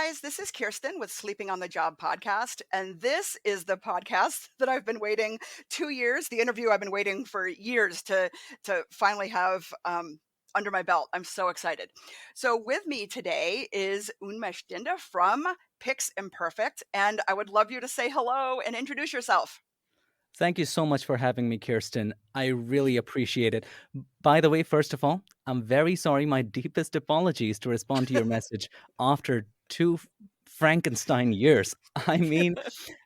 guys. This is Kirsten with Sleeping on the Job podcast. And this is the podcast that I've been waiting 2 years, the interview I've been waiting for years to finally have under my belt. I'm so excited. So, with me today is Unmesh Dinda from Piximperfect. And I would love you to say hello and introduce yourself. Thank you so much for having me, Kirsten. I really appreciate it. By the way, first of all, I'm very sorry. My deepest apologies to respond to your message after Frankenstein years. I mean,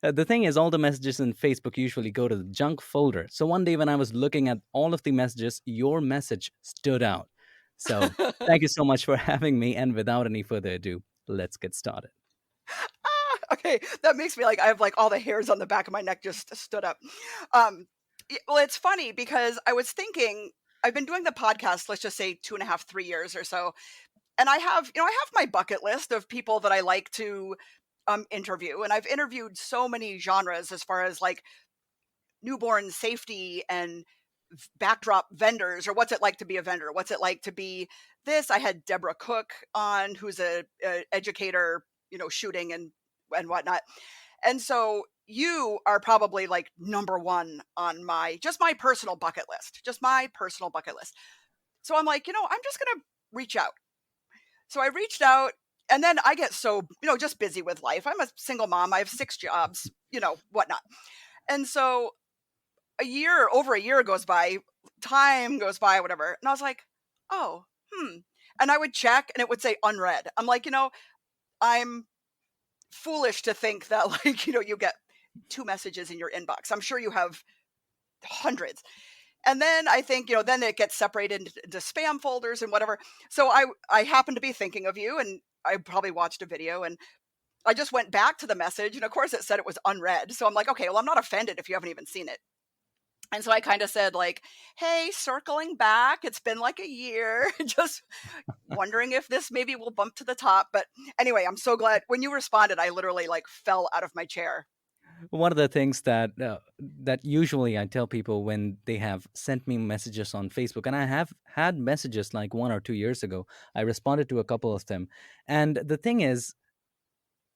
the thing is, all the messages in Facebook usually go to the junk folder. So one day when I was looking at all of the messages, your message stood out. So thank you so much for having me. And without any further ado, let's get started. Okay, that makes me like I have like all the hairs on the back of my neck just stood up. Um, well, it's funny because I was thinking I've been doing the podcast, let's just say 2.5, 3 years or so, and I have my bucket list of people that I like to interview, and I've interviewed so many genres as far as like newborn safety and backdrop vendors, or what's it like to be a vendor, what's it like to be this. I had Deborah Cook on, who's a educator, shooting and whatnot. And so you are probably like number one on my personal bucket list, just my personal bucket list. So I'm like, I'm just going to reach out. So I reached out, and then I get so, just busy with life. I'm a single mom. I have 6 jobs, whatnot. And so over a year goes by, time goes by, whatever. And I was like, oh, And I would check and it would say unread. I'm like, I'm foolish to think that like, you get 2 messages in your inbox. I'm sure you have hundreds. And then I think, then it gets separated into spam folders and whatever. So I happened to be thinking of you, and I probably watched a video, and I just went back to the message, and of course it said it was unread. So I'm like, okay, well, I'm not offended if you haven't even seen it. And so I kind of said like, hey, circling back, it's been like a year, just wondering if this maybe will bump to the top. But anyway, I'm so glad when you responded, I literally like fell out of my chair. One of the things that usually I tell people when they have sent me messages on Facebook, and I have had messages like 1 or 2 years ago, I responded to a couple of them. And the thing is,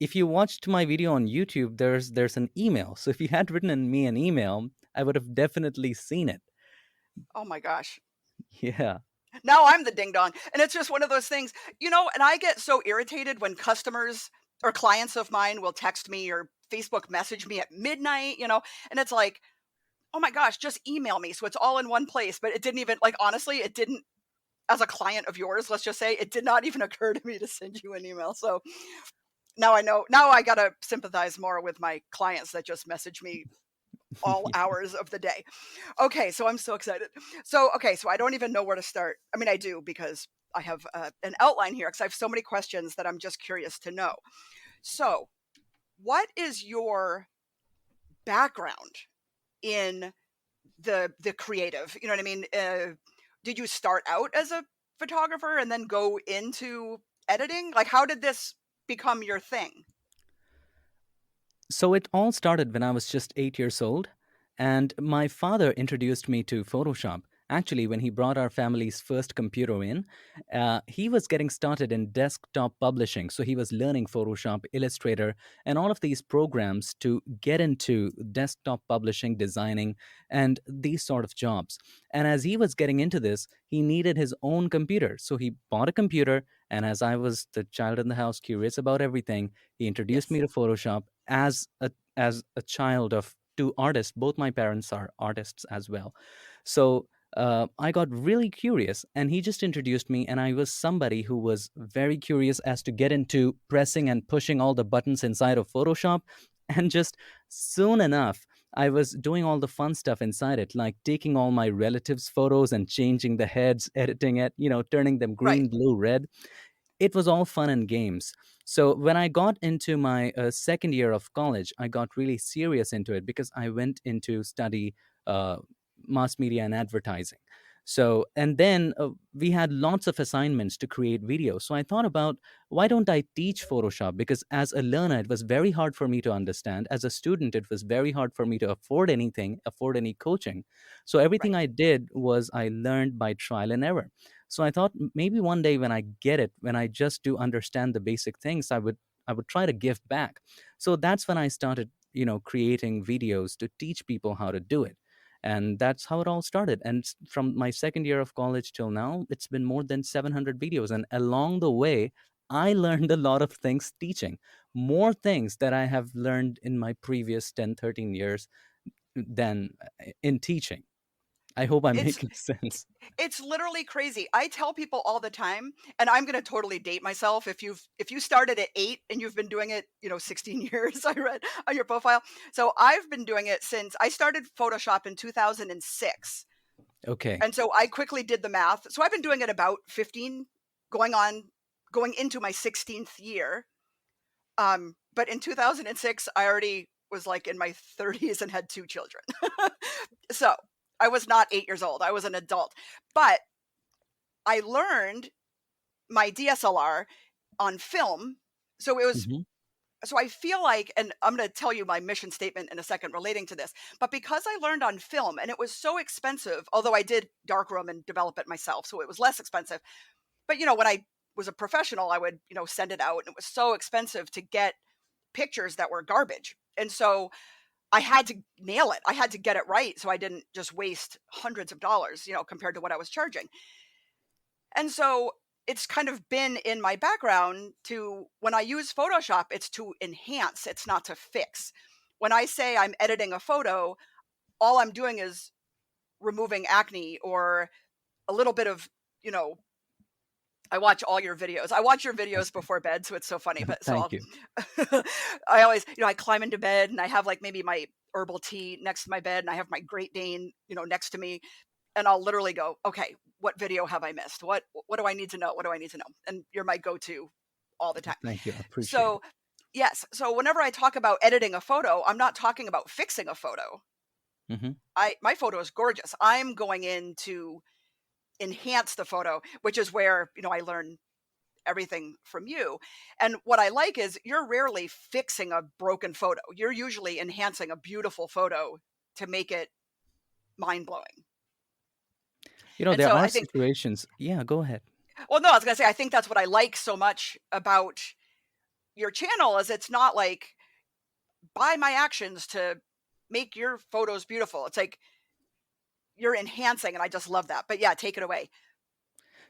if you watched my video on YouTube, there's an email. So if you had written in me an email, I would have definitely seen it. Oh my gosh. Yeah. Now I'm the ding dong. And it's just one of those things, and I get so irritated when customers or clients of mine will text me or Facebook message me at midnight, and it's like, oh my gosh, just email me. So it's all in one place. But it didn't even, like, honestly, it didn't, as a client of yours, let's just say, it did not even occur to me to send you an email. So now I know, now I got to sympathize more with my clients that just message me all hours of the day. Okay, so I'm so excited. So, okay, so I don't even know where to start. I mean, I do because I have an outline here because I have so many questions that I'm just curious to know. So, what is your background in the creative? You know what I mean? Did you start out as a photographer and then go into editing? Like, how did this become your thing? So it all started when I was just 8 years old, and my father introduced me to Photoshop. Actually, when he brought our family's first computer in, he was getting started in desktop publishing. So he was learning Photoshop, Illustrator, and all of these programs to get into desktop publishing, designing, and these sort of jobs. And as he was getting into this, he needed his own computer. So he bought a computer, and as I was the child in the house, curious about everything, he introduced Yes. me to Photoshop as a child of two artists. Both my parents are artists as well. So I got really curious, and he just introduced me. And I was somebody who was very curious as to get into pressing and pushing all the buttons inside of Photoshop. And just soon enough, I was doing all the fun stuff inside it, like taking all my relatives' photos and changing the heads, editing it, turning them Right. green, blue, red. It was all fun and games. So when I got into my second year of college, I got really serious into it because I went into study uh, mass media and advertising. So, and then we had lots of assignments to create videos. So I thought about, why don't I teach Photoshop? Because as a learner, it was very hard for me to understand. As a student, it was very hard for me to afford anything, afford any coaching. So everything Right. I did was I learned by trial and error. So I thought maybe one day when I get it, when I just do understand the basic things, I would try to give back. So that's when I started, creating videos to teach people how to do it. And that's how it all started. And from my second year of college till now, it's been more than 700 videos. And along the way, I learned a lot of things teaching, more things that I have learned in my previous 10, 13 years than in teaching. I hope I'm It's making sense. it's literally crazy. I tell people all the time, and I'm gonna totally date myself, if you started at 8 and you've been doing it, 16 years, I read on your profile. So I've been doing it since I started Photoshop in 2006. Okay. And so I quickly did the math. So I've been doing it about 15, going into my 16th year. But in 2006, I already was like in my 30s and had 2 children. So I was not 8 years old. I was an adult. But I learned my DSLR on film. So it was Mhm. so I feel like, and I'm going to tell you my mission statement in a second relating to this, but because I learned on film and it was so expensive, although I did darkroom and develop it myself, so it was less expensive. But when I was a professional, I would, send it out and it was so expensive to get pictures that were garbage. And so I had to nail it. I had to get it right so I didn't just waste hundreds of dollars, compared to what I was charging. And so it's kind of been in my background to when I use Photoshop, it's to enhance, it's not to fix. When I say I'm editing a photo, all I'm doing is removing acne or a little bit of, you know, I watch all your videos. I watch your videos before bed, so it's so funny. But so Thank you. I always, I climb into bed and I have like maybe my herbal tea next to my bed and I have my Great Dane, next to me. And I'll literally go, okay, what video have I missed? What do I need to know? What do I need to know? And you're my go-to all the time. Thank you. I appreciate So it. yes, so whenever I talk about editing a photo, I'm not talking about fixing a photo. Mhm. My photo is gorgeous. I'm going in to enhance the photo, which is where, I learn everything from you. And what I like is you're rarely fixing a broken photo. You're usually enhancing a beautiful photo to make it mind-blowing. And There so are I think situations. Yeah, go ahead. well, no, I was gonna say, I think that's what I like so much about your channel is it's not like buy my actions to make your photos beautiful. It's like you're enhancing, and I just love that. But yeah, take it away.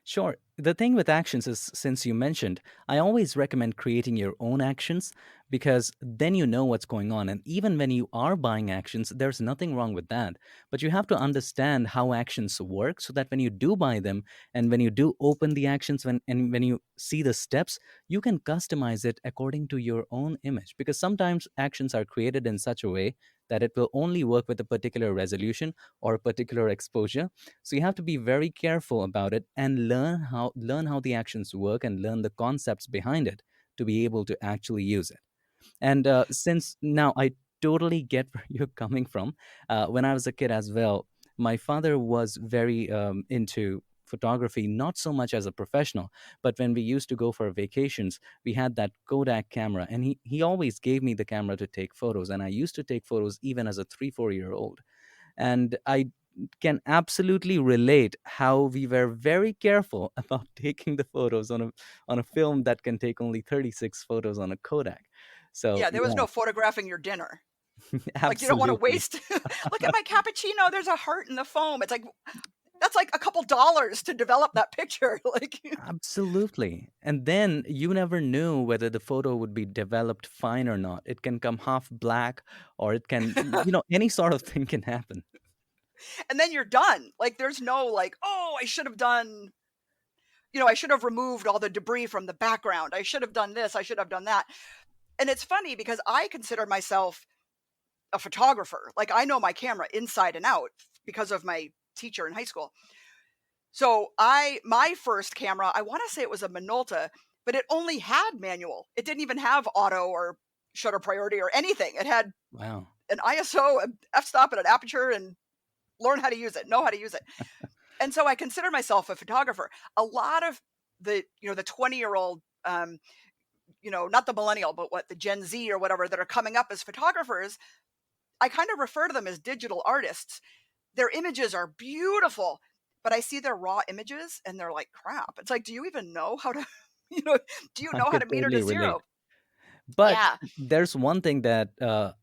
Sure. The thing with actions is, since you mentioned, I always recommend creating your own actions because then you know what's going on. And even when you are buying actions, there's nothing wrong with that. But you have to understand how actions work so that when you do buy them and when you do open the actions and when you see the steps, you can customize it according to your own image. Because sometimes actions are created in such a way that it will only work with a particular resolution or a particular exposure, so you have to be very careful about it and learn how the actions work and learn the concepts behind it to be able to actually use it. And since now I totally get where you're coming from, when I was a kid as well, my father was very into photography, not so much as a professional, but when we used to go for vacations, we had that Kodak camera, and he always gave me the camera to take photos, and I used to take photos even as a 3 4 year old. And I can absolutely relate how we were very careful about taking the photos on a film that can take only 36 photos on a Kodak. So Yeah, there was yeah, no photographing your dinner. Like you don't want to absolutely. waste. Look at my cappuccino. There's a heart in the foam. It's like that's like a couple dollars to develop that picture. Like Absolutely. And then you never knew whether the photo would be developed fine or not. It can come half black, or it can, any sort of thing can happen. and then you're done. Like there's no like, oh, I should have done, I should have removed all the debris from the background. I should have done this, I should have done that. And it's funny because I consider myself a photographer. Like I know my camera inside and out because of my teacher in high school. So my first camera, I want to say it was a Minolta, but it only had manual. It didn't even have auto or shutter priority or anything. It had Wow. an ISO, an f-stop, and an aperture, and learn how to use it, know how to use it. And so I consider myself a photographer. A lot of the 20-year-old, not the millennial, but what the Gen Z or whatever that are coming up as photographers, I kind of refer to them as digital artists. Their images are beautiful, but I see their raw images and they're like crap. It's like, do you even know how to, you know, do you I know how could to meter to totally relate. zero? But Yeah. there's one thing that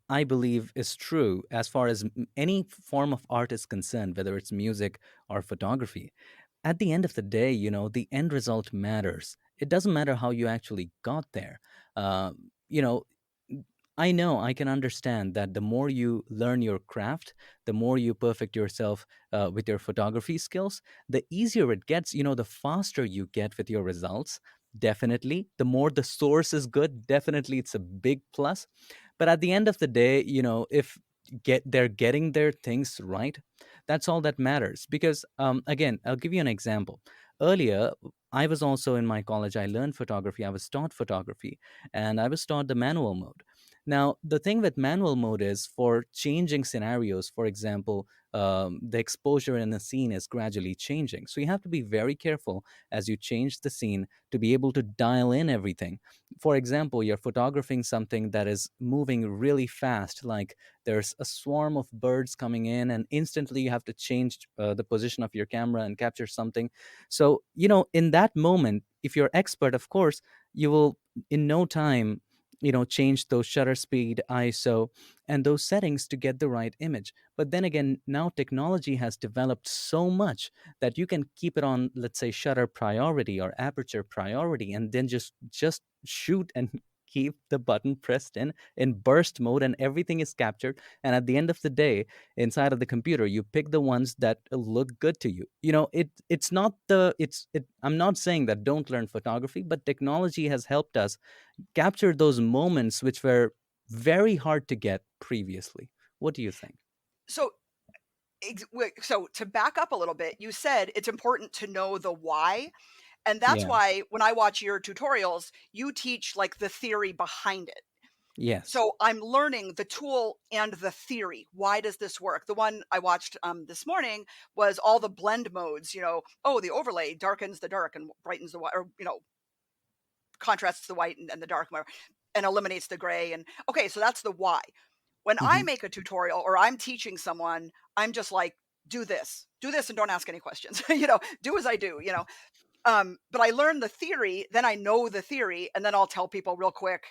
I believe is true as far as any form of art is concerned, whether it's music or photography. At the end of the day, the end result matters. It doesn't matter how you actually got there. Uh, you know, I know I can understand that the more you learn your craft, the more you perfect yourself with your photography skills, the easier it gets, the faster you get with your results. Definitely. The more the source is good, definitely it's a big plus. But at the end of the day, if they're getting their things right, that's all that matters. Because again, I'll give you an example. Earlier, I was also in my college. I learned photography. I was taught photography, and I was taught the manual mode. Now, the thing with manual mode is for changing scenarios. For example, the exposure in a scene is gradually changing. So you have to be very careful as you change the scene to be able to dial in everything. For example, you're photographing something that is moving really fast, like there's a swarm of birds coming in, and instantly you have to change the position of your camera and capture something. So, in that moment, if you're expert, of course, you will in no time change those shutter speed, ISO, and those settings to get the right image. But then again, now technology has developed so much that you can keep it on, let's say, shutter priority or aperture priority, and then just shoot and keep the button pressed in burst mode, and everything is captured. And at the end of the day, inside of the computer, you pick the ones that look good to you. It's not the it's it I'm not saying that don't learn photography, but technology has helped us capture those moments which were very hard to get previously. What do you think? So so to back up a little bit, you said it's important to know the why. And that's Yeah. why when I watch your tutorials, you teach like the theory behind it. Yes. So I'm learning the tool and the theory. Why does this work? The one I watched this morning was all the blend modes. Oh, the overlay darkens the dark and brightens the white, or contrasts the white and the dark, and eliminates the gray. And okay, so that's the why. When I Hmm. make a tutorial or I'm teaching someone, I'm just like, do this, and don't ask any questions. Do as I do. But I learn the theory, then I know the theory, and then I'll tell people real quick,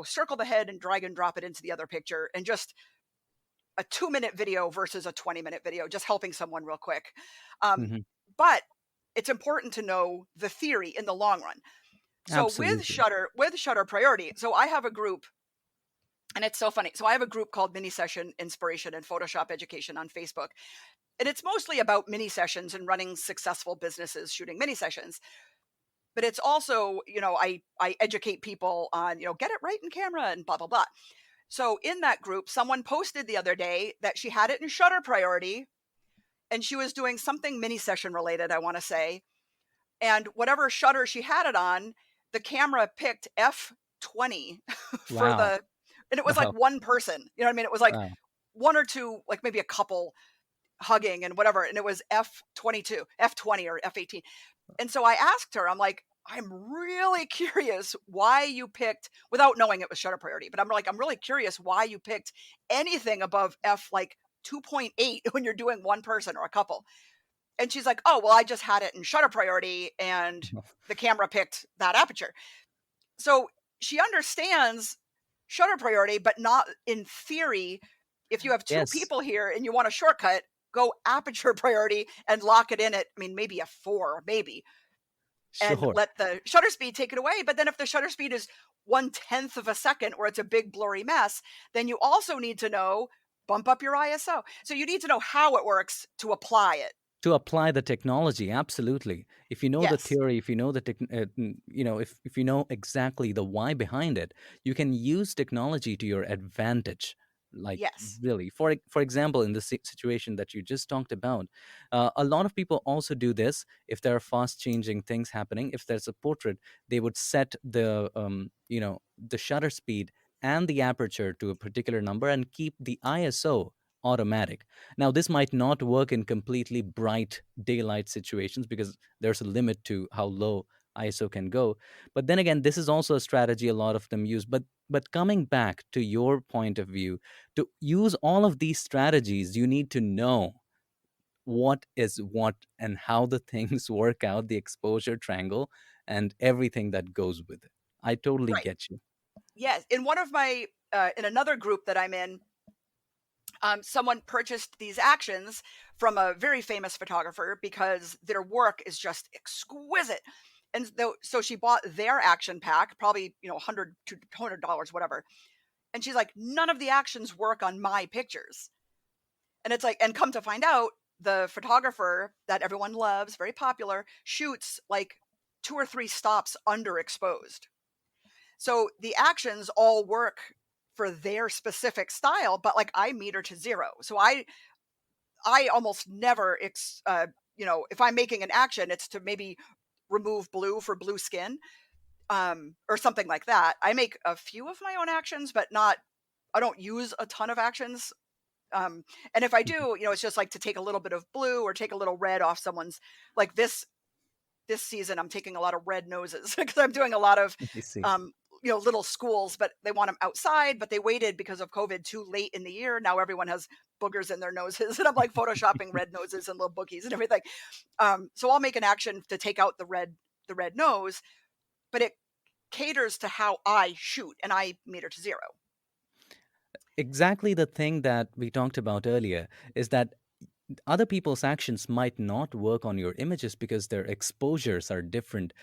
circle the head and drag and drop it into the other picture, and just a 2-minute video versus a 20-minute video, just helping someone real quick. Um, Hmm. but it's important to know the theory in the long run. So Absolutely. with Shutter Priority, so I have a group, and it's so funny. So I have a group called Mini Session Inspiration and Photoshop Education on Facebook. And it's mostly about mini sessions and running successful businesses shooting mini sessions. But it's also, I educate people on, get it right in camera and blah blah blah. So in that group, someone posted the other day that she had it in shutter priority, and she was doing something mini session related, I want to say. And whatever shutter she had it on, the camera picked F20 for Wow. the, and it was like Wow. one person. You know what I mean? It was like Wow. one or two, like maybe a couple hugging and whatever. And it was F22, F20 or F18. And so I asked her, I'm like, I'm really curious why you picked, without knowing it was shutter priority, but I'm really curious why you picked anything above F like 2.8 when you're doing one person or a couple. And she's like, oh, well, I just had it in shutter priority and the camera picked that aperture. So she understands shutter priority, but not in theory. If you have two Yes. people here and you want a shortcut, go aperture priority and lock it in at, I mean, maybe a 4, maybe, and Sure. let the shutter speed take it away. But then if the shutter speed is 1/10 of a second or it's a big blurry mess, then you also need to know, bump up your ISO. So you need to know how it works to apply it. To apply the technology, absolutely. If you know the Yes. theory, if you know the if you know exactly the why behind it, you can use technology to your advantage. Like, Yes. really, for example, in the situation that you just talked about, a lot of people also do this. If there are fast changing things happening, if there's a portrait, they would set the shutter speed and the aperture to a particular number and keep the ISO automatic. Now, this might not work in completely bright daylight situations because there's a limit to how low ISO can go. But then again, this is also a strategy a lot of them use. But coming back to your point of view, to use all of these strategies, you need to know what is what and how the things work out, the exposure triangle and everything that goes with it. I totally Right. get you. yes, in one of my in another group that I'm in, someone purchased these actions from a very famous photographer because their work is just exquisite. And so she bought their action pack, probably, 100 to $200, whatever. And she's like, none of the actions work on my pictures. And it's like, and come to find out, the photographer that everyone loves, very popular, shoots like two or three stops underexposed. So the actions all work for their specific style, but like I meter to zero. So I almost never if I'm making an action, it's to maybe remove blue for blue skin, or something like that. I make a few of my own actions, but not I don't use a ton of actions. And if I Mhm. do, it's just like to take a little bit of blue or take a little red off someone's like this season I'm taking a lot of red noses because I'm doing a lot of I see. um, little schools, but they want them outside, but they waited because of COVID too late in the year. Now everyone has boogers in their noses, and I'm like photoshopping red noses and little bookies and everything. So I'll make an action to take out the red nose, but it caters to how I shoot, and I meter to zero. Exactly the thing that we talked about earlier is that other people's actions might not work on your images because their exposures are different.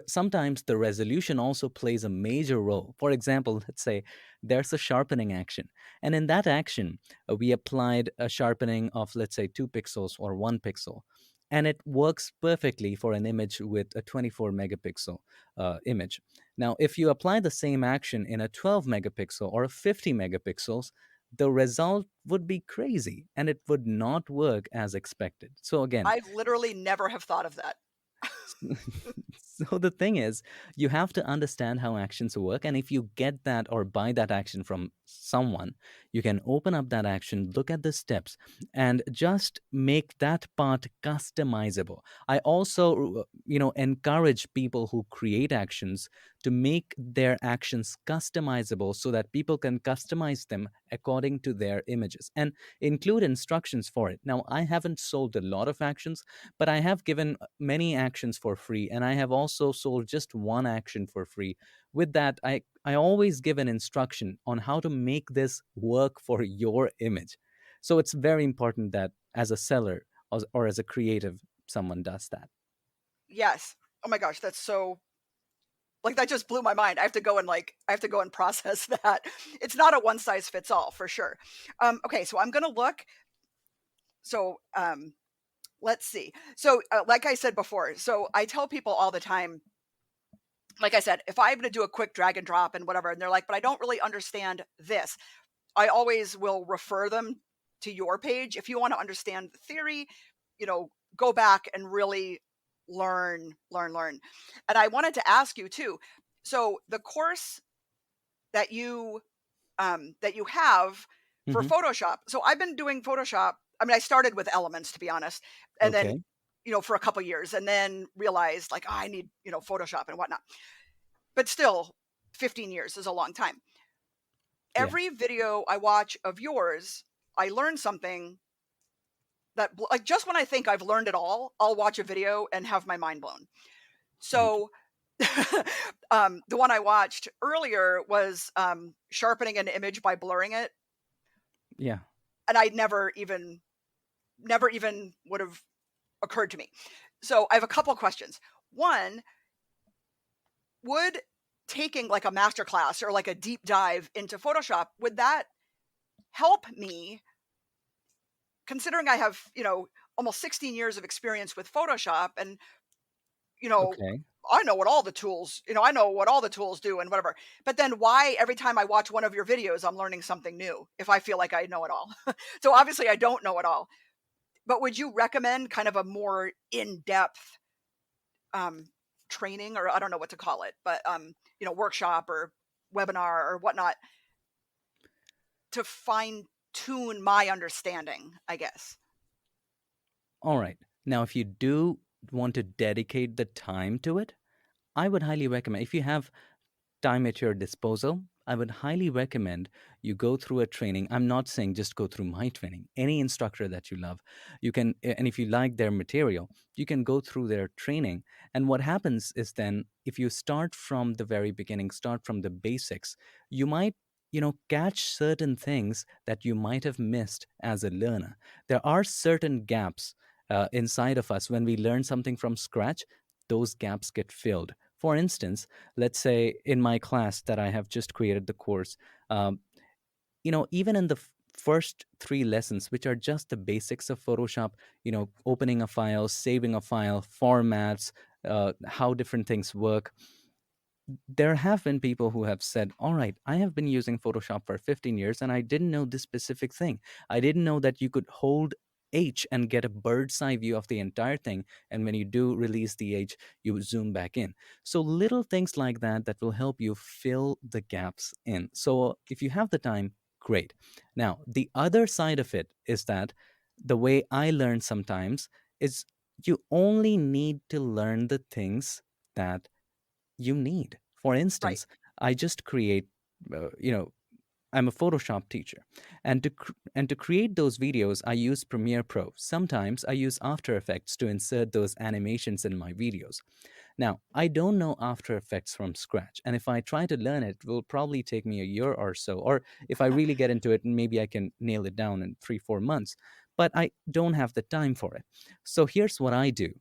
Sometimes the resolution also plays a major role. For example, let's say there's a sharpening action, and in that action we applied a sharpening of, let's say, 2 pixels or 1 pixel, and it works perfectly for an image with a 24 megapixel image. Now if you apply the same action in a 12 megapixel or a 50 megapixels, the result would be crazy and it would not work as expected. So again, I literally never have thought of that. so the thing is, you have to understand how actions work. And if you get that or buy that action from someone, you can open up that action, look at the steps, and just make that part customizable. I also, encourage people who create actions to make their actions customizable so that people can customize them according to their images and include instructions for it. Now, I haven't sold a lot of actions, but I have given many actions for free, and I have also sold just one action for free. With that, I always give an instruction on how to make this work for your image. So it's very important that as a seller or as a creative, someone does that. Yes. Oh my gosh, that's so like that just blew my mind. I have to go and process that. It's not a one size fits all for sure. Okay, so I'm gonna look. So let's see. So like I said before, so I tell people all the time, like I said, if I'm gonna do a quick drag and drop and whatever, and they're like, but I don't really understand this. I always will refer them to your page. If you want to understand the theory, go back and really learn, learn, learn. And I wanted to ask you too. So the course that you have for Hmm. Photoshop. So I've been doing Photoshop. I mean, I started with Elements to be honest, and then Okay. for a couple years, and then realized like, oh, I need Photoshop and whatnot. But still, 15 years is a long time. Yeah. Every video I watch of yours, I learn something like just when I think I've learned it all, I'll watch a video and have my mind blown. Thank you. So the one I watched earlier was sharpening an image by blurring it, Yeah. and I never even would have occurred to me. So I have a couple questions. One, would taking like a master class or like a deep dive into Photoshop, would that help me considering I have, almost 16 years of experience with Photoshop and, you know, Okay. I know what all the tools, I know what all the tools do and whatever. But then why every time I watch one of your videos, I'm learning something new if I feel like I know it all? So obviously I don't know it all. But would you recommend kind of a more in-depth um, training, or I don't know what to call it, but workshop or webinar or whatnot to fine tune my understanding, I guess. All right. Now, if you do want to dedicate the time to it, I would highly recommend, if you have time at your disposal, I would highly recommend you go through a training. I'm not saying just go through my training. Any instructor that you love, you can, and if you like their material, you can go through their training. And what happens is then, if you start from the very beginning, start from the basics, you might, catch certain things that you might have missed as a learner. There are certain gaps inside of us when we learn something from scratch. Those gaps get filled. For instance, let's say in my class that I have just created the course, um, even in the first three lessons, which are just the basics of Photoshop, opening a file, saving a file, formats, how different things work, there have been people who have said, all right, I have been using Photoshop for 15 years and I didn't know this specific thing. I didn't know that you could hold H and get a bird's eye view of the entire thing. And when you do release the H, you zoom back in. So little things like that that will help you fill the gaps in. So if you have the time, great. Now, the other side of it is that the way I learn sometimes is you only need to learn the things that you need. For Right, instance, I just create, I'm a Photoshop teacher, and to create those videos, I use Premiere Pro. Sometimes I use After Effects to insert those animations in my videos. Now, I don't know After Effects from scratch, and if I try to learn it, it will probably take me a year or so. Or if I really get into it, maybe I can nail it down in 3, 4 months. But I don't have the time for it. So here's what I do: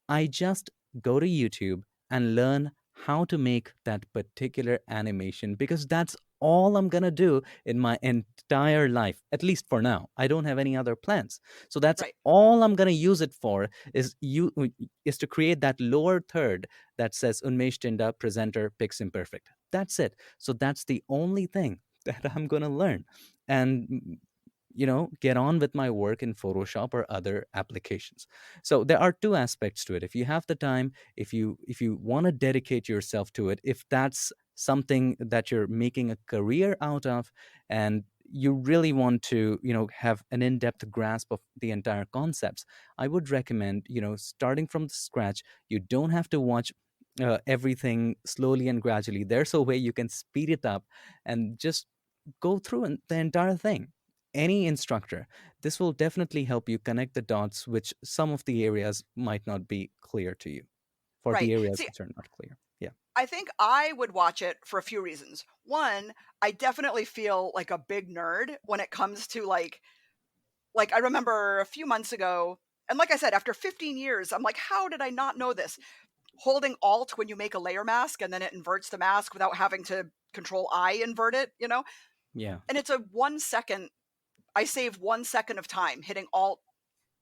I just go to YouTube and learn how to make that particular animation, because that's all I'm gonna do in my entire life, at least for now. I don't have any other plans. So that's right, all I'm gonna use it for, is to create that lower third that says Unmesh Dinda, presenter, Piximperfect. That's it. So that's the only thing that I'm going to learn. And get on with my work in Photoshop or other applications. So there are two aspects to it. If you have the time, if you want to dedicate yourself to it, if that's something that you're making a career out of, and you really want to have an in-depth grasp of the entire concepts, I would recommend starting from the scratch. You don't have to watch everything slowly and gradually. There's a way you can speed it up and just go through the entire thing. Any instructor, this will definitely help you connect the dots, which some of the areas might not be clear to you, for the right. areas See, which are not clear. Yeah. I think I would watch it for a few reasons. One, I definitely feel like a big nerd when it comes to like I remember a few months ago, and like I said, after 15 years, I'm like, how did I not know this? Holding Alt when you make a layer mask and then it inverts the mask without having to Control I invert it, Yeah. And it's a 1 second. I save 1 second of time hitting Alt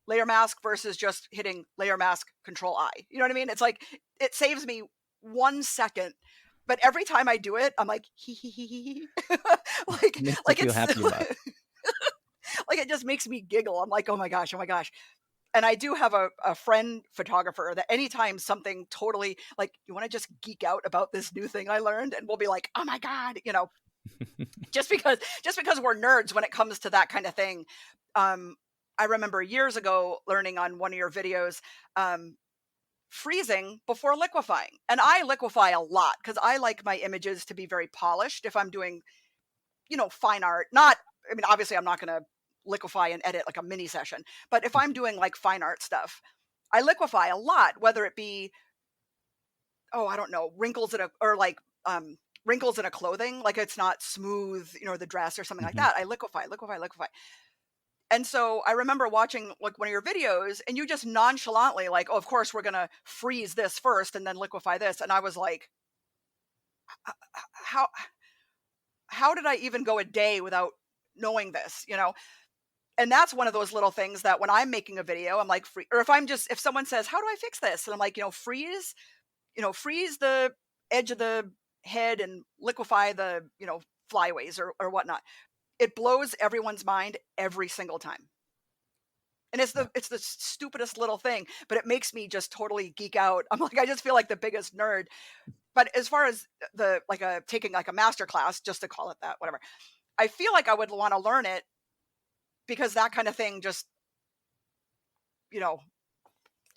layer mask versus just hitting layer mask Control I. You know what I mean? It's like it saves me 1 second. But every time I do it, I'm like hee hee hee hee hee. Makes you like feel it's happy about it. like it just makes me giggle. I'm like, oh my gosh, oh my gosh. And I do have a friend photographer that anytime something totally like, you want to just geek out about this new thing I learned, and we'll be like, oh my God, just because we're nerds when it comes to that kind of thing. Um, I remember years ago learning on one of your videos, um, freezing before liquefying. And I liquefy a lot because I like my images to be very polished if I'm doing, fine art. Not, I mean, obviously, I'm not going to liquefy and edit like a mini session, but if I'm doing like fine art stuff, I liquefy a lot, whether it be, oh, I don't know, wrinkles in a, or like, wrinkles in a clothing, like it's not smooth, the dress or something like Mhm. that. I liquefy, liquefy, liquefy. And so I remember watching like one of your videos and you just nonchalantly like, oh, of course we're going to freeze this first and then liquefy this. And I was like, how, how did I even go a day without knowing this? And that's one of those little things that when I'm making a video, I'm like, free, or if someone says, how do I fix this? And I'm like, freeze the edge of the head and liquefy the, flyaways or whatnot. It blows everyone's mind every single time. And it's Yeah. the stupidest little thing, but it makes me just totally geek out. I'm like, I just feel like the biggest nerd. But as far as the like a taking like a master class, just to call it that, whatever, I feel like I would want to learn it because that kind of thing just, you know,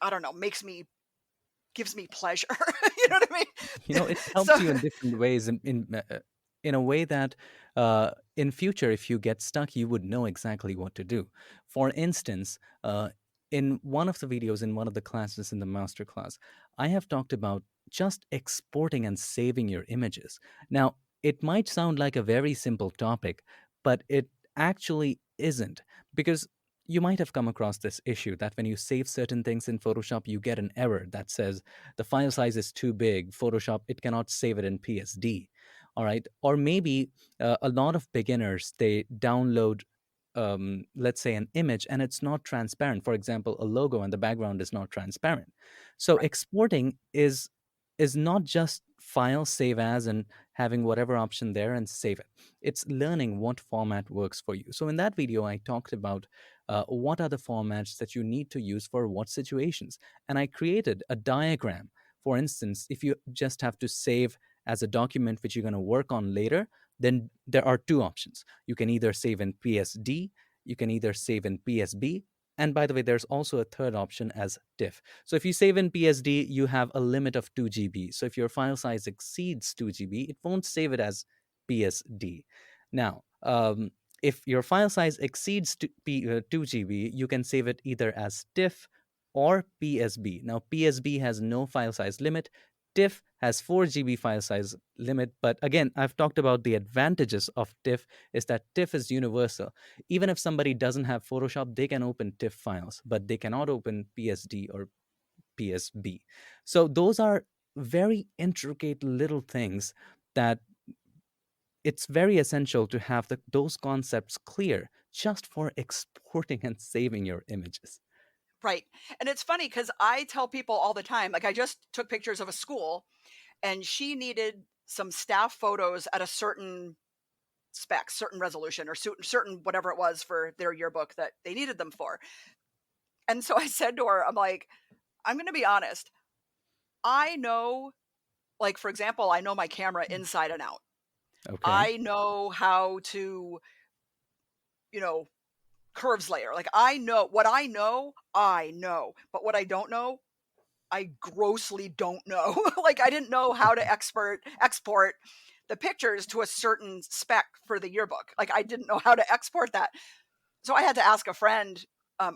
I don't know, gives me pleasure. You know what I mean? It So helps you in different ways. In in a way that in future, if you get stuck, you would know exactly what to do. For instance, in one of the videos in one of the classes in the master class, I have talked about just exporting and saving your images. Now, it might sound like a very simple topic, but it actually isn't, because you might have come across this issue that when you save certain things in Photoshop, you get an error that says the file size is too big. Photoshop, it cannot save it in PSD. All right. Or maybe a lot of beginners, they download, let's say, an image and it's not transparent. For example, a logo and the background is not transparent. So Right. exporting is not just file save as and having whatever option there and save it. It's learning what format works for you. So in that video, I talked about what are the formats that you need to use for what situations. And I created a diagram. For instance, if you just have to save as a document which you're going to work on later, then there are two options. You can either save in PSD, you can either save in PSB, and by the way, there's also a third option as TIFF. So if you save in PSD, you have a limit of 2 GB. So if your file size exceeds 2 GB, it won't save it as PSD. Now, if your file size exceeds 2 GB, you can save it either as TIFF or PSB. Now, PSB has no file size limit. TIFF has 4 GB file size limit, but again, I've talked about the advantages of TIFF is that TIFF is universal. Even if somebody doesn't have Photoshop, they can open TIFF files, but they cannot open PSD or PSB. So those are very intricate little things that it's very essential to have those concepts clear just for exporting and saving your images. Right. And it's funny because I tell people all the time, like I just took pictures of a school and she needed some staff photos at a certain spec, certain resolution, or certain whatever it was for their yearbook that they needed them for. And so I said to her, I'm like, I'm going to be honest. I know, like, for example, I know my camera inside and out. Okay. I know how to, you know, curves layer. Like, I know what I know, but what I don't know, I grossly don't know. Like, I didn't know how to export the pictures to a certain spec for the yearbook. Like, I didn't know how to export that. So I had to ask a friend,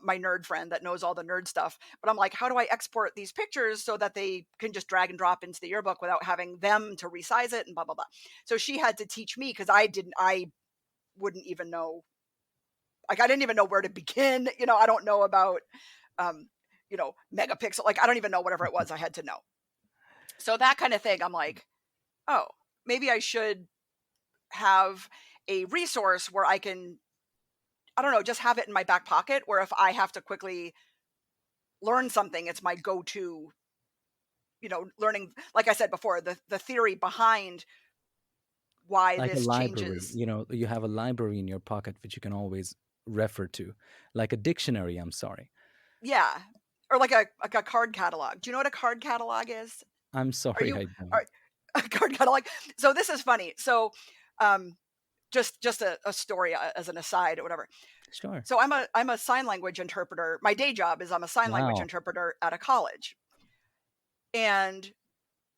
my nerd friend that knows all the nerd stuff. But I'm like, how do I export these pictures so that they can just drag and drop into the yearbook without having them to resize it and blah blah blah. So she had to teach me because I wouldn't even know. Like I didn't even know where to begin. I don't know about um, megapixel. Like I don't even know whatever it was. I had to know. So that kind of thing. I'm like, oh, maybe I should have a resource where I can, I don't know, just have it in my back pocket where if I have to quickly learn something, it's my go-to, learning, like I said before, the theory behind why Like a this library, changes. you have a library in your pocket which you can always refer to, like a dictionary. I'm sorry. Yeah. Or like a card catalog. Do you know what a card catalog is? I'm Are sorry, you I don't. are a card catalog? So this is funny. So um just a story as an aside or whatever. Sure. So I'm a sign language interpreter. My day job is I'm a sign language Wow. interpreter at a college. And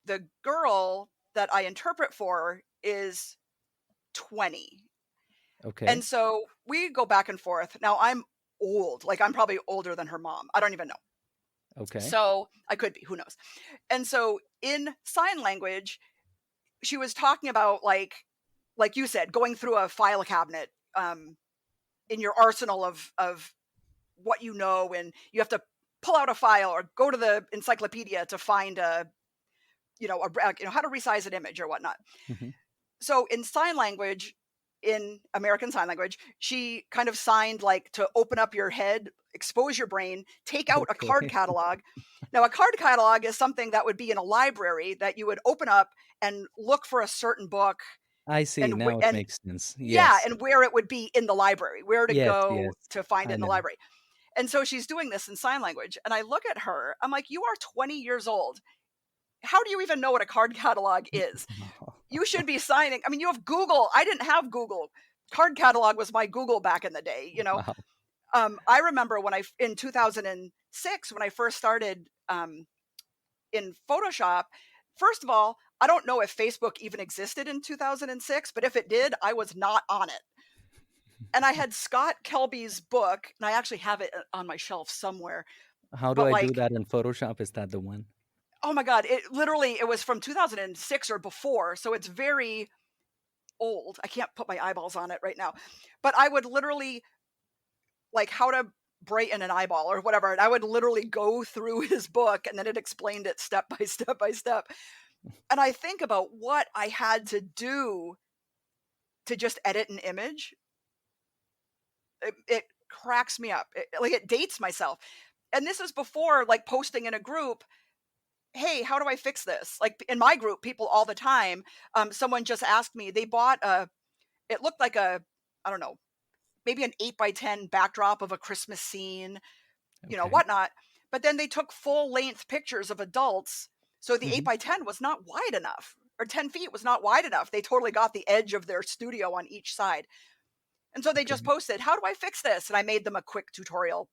the girl that I interpret for is 20. And Okay. so we go back and forth. Now I'm old, like I'm probably older than her mom. I don't even know. Okay. So I could be, who knows. And so in sign language, she was talking about like you said, going through a file cabinet in your arsenal of what you know, and you have to pull out a file or go to the encyclopedia to find how to resize an image or whatnot. Hmm. So in sign language, in American Sign Language, she kind of signed like to open up your head, expose your brain, take out a card Okay. catalog. Now, a card catalog is something that would be in a library that you would open up and look for a certain book I see. and Now it and makes sense. yeah, Yes. and where it would be in the library, where to Yes. go Yes. to find it I in the know. library. And so she's doing this in sign language, and I look at her, I'm like, "You are 20 years old. How do you even know what a card catalog is? You should be signing." I mean, you have Google. I didn't have Google. Card catalog was my Google back in the day. Wow. I remember when in 2006 when I first started in Photoshop, first of all, I don't know if Facebook even existed in 2006, but if it did, I was not on it. And I had Scott Kelby's book, and I actually have it on my shelf somewhere. How do But I do like, that in Photoshop? Is that the one? oh my God, it was from 2006 or before. So it's very old. I can't put my eyeballs on it right now. But I would literally, like, how to brighten an eyeball or whatever. And I would literally go through his book, and then it explained it step by step by step. And I think about what I had to do to just edit an image. It cracks me up. Like, it dates myself. And this is before, like, posting in a group, "Hey, how do I fix this?" Like, in my group, people all the time, someone just asked me, they bought a, it looked like a, I don't know, maybe an 8 by 10 backdrop of a Christmas scene, Okay. whatnot. But then they took full length pictures of adults. So the 8 Hmm. by 10 was not wide enough, or 10 feet was not wide enough. They totally got the edge of their studio on each side. And so they just Okay. posted, "How do I fix this?" And I made them a quick tutorial